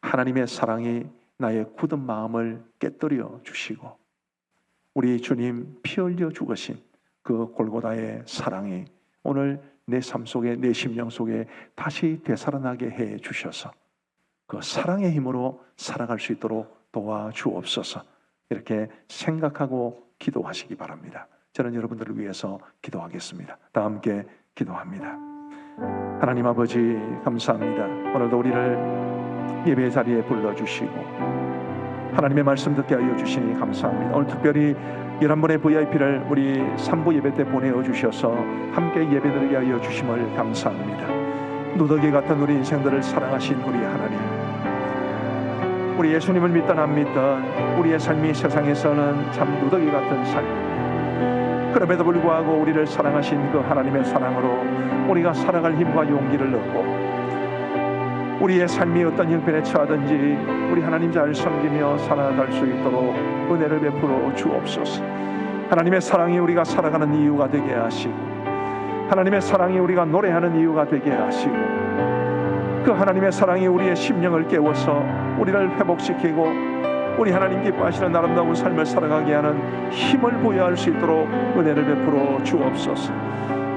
하나님의 사랑이 나의 굳은 마음을 깨뜨려 주시고 우리 주님 피 흘려 죽으신 그 골고다의 사랑이 오늘 내 삶 속에 내 심령 속에 다시 되살아나게 해 주셔서 그 사랑의 힘으로 살아갈 수 있도록 도와주옵소서. 이렇게 생각하고 기도하시기 바랍니다. 저는 여러분들을 위해서 기도하겠습니다. 다 함께 기도합니다. 하나님 아버지 감사합니다. 오늘도 우리를 예배 자리에 불러주시고 하나님의 말씀 듣게 하여 주시니 감사합니다. 오늘 특별히 11분의 VIP를 우리 3부 예배 때 보내어 주셔서 함께 예배드리게 하여 주심을 감사합니다. 누더기 같은 우리 인생들을 사랑하신 우리 하나님, 우리 예수님을 믿든 안 믿든 우리의 삶이 세상에서는 참 누더기 같은 삶. 그럼에도 불구하고 우리를 사랑하신 그 하나님의 사랑으로 우리가 살아갈 힘과 용기를 얻고 우리의 삶이 어떤 형편에 처하든지 우리 하나님 잘 섬기며 살아갈 수 있도록 은혜를 베풀어 주옵소서. 하나님의 사랑이 우리가 살아가는 이유가 되게 하시고 하나님의 사랑이 우리가 노래하는 이유가 되게 하시고 그 하나님의 사랑이 우리의 심령을 깨워서 우리를 회복시키고 우리 하나님 기뻐하시는 아름다운 삶을 살아가게 하는 힘을 부여할 수 있도록 은혜를 베풀어 주옵소서.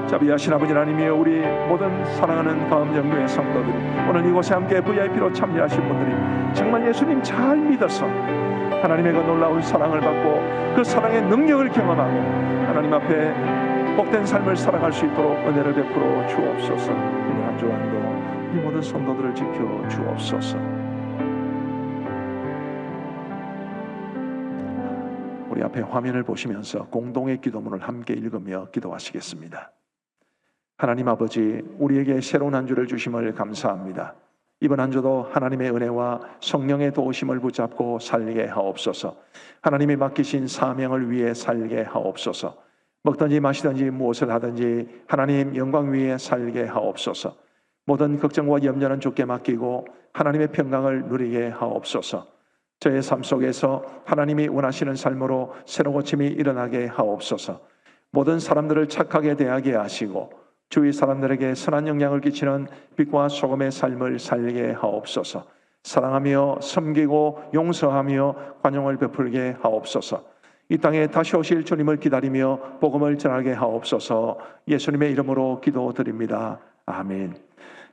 자비하신 아버지 하나님이여, 우리 모든 사랑하는 가음정교회 성도들이 오늘 이곳에 함께 VIP로 참여하신 분들이 정말 예수님 잘 믿어서 하나님의 그 놀라운 사랑을 받고 그 사랑의 능력을 경험하고 하나님 앞에 복된 삶을 살아갈 수 있도록 은혜를 베풀어 주옵소서. 오늘 한 주간도 이 모든 성도들을 지켜 주옵소서. 우리 앞에 화면을 보시면서 공동의 기도문을 함께 읽으며 기도하시겠습니다. 하나님 아버지, 우리에게 새로운 한 주를 주심을 감사합니다. 이번 한 주도 하나님의 은혜와 성령의 도우심을 붙잡고 살게 하옵소서. 하나님이 맡기신 사명을 위해 살게 하옵소서. 먹든지 마시든지 무엇을 하든지 하나님 영광 위에 살게 하옵소서. 모든 걱정과 염려는 주께 맡기고 하나님의 평강을 누리게 하옵소서. 저의 삶 속에서 하나님이 원하시는 삶으로 새로운 고침이 일어나게 하옵소서. 모든 사람들을 착하게 대하게 하시고 주위 사람들에게 선한 영향을 끼치는 빛과 소금의 삶을 살게 하옵소서. 사랑하며 섬기고 용서하며 관용을 베풀게 하옵소서. 이 땅에 다시 오실 주님을 기다리며 복음을 전하게 하옵소서. 예수님의 이름으로 기도드립니다. 아멘.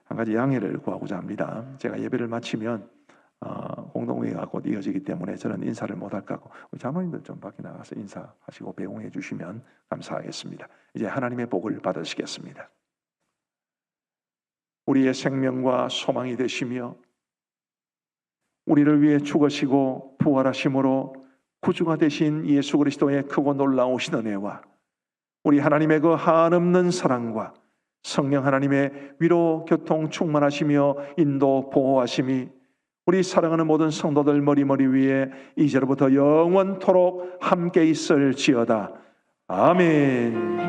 한 가지 양해를 구하고자 합니다. 제가 예배를 마치면 공동회의가 곧 이어지기 때문에 저는 인사를 못할까 하고 우리 자모님들 좀 밖에 나가서 인사하시고 배웅해 주시면 감사하겠습니다. 이제 하나님의 복을 받으시겠습니다. 우리의 생명과 소망이 되시며 우리를 위해 죽으시고 부활하심으로 구주가 되신 예수 그리스도의 크고 놀라우신 은혜와 우리 하나님의 그 한없는 사랑과 성령 하나님의 위로 교통 충만하시며 인도 보호하심이 우리 사랑하는 모든 성도들 머리 위에 이제로부터 영원토록 함께 있을지어다. 아멘.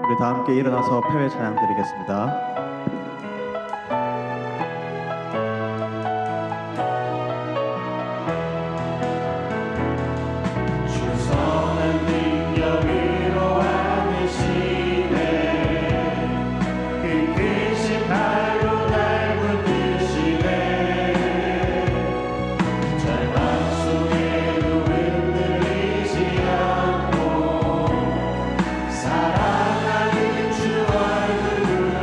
우리 다 함께 일어나서 패회 찬양 드리겠습니다. 사랑하는 주 얼굴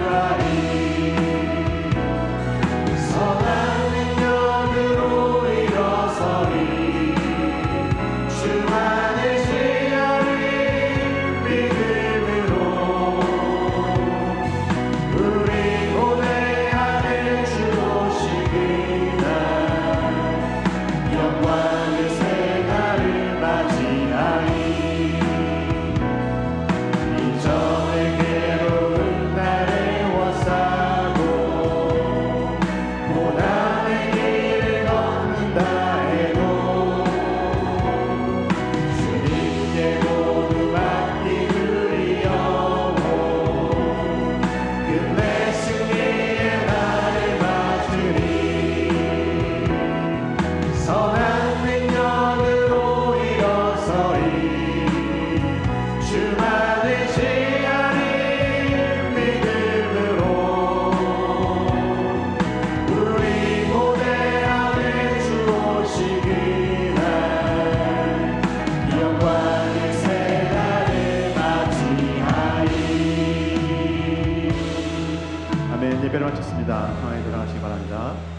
아멘. 예배를 마쳤습니다. 상황에 들어가시기 바랍니다.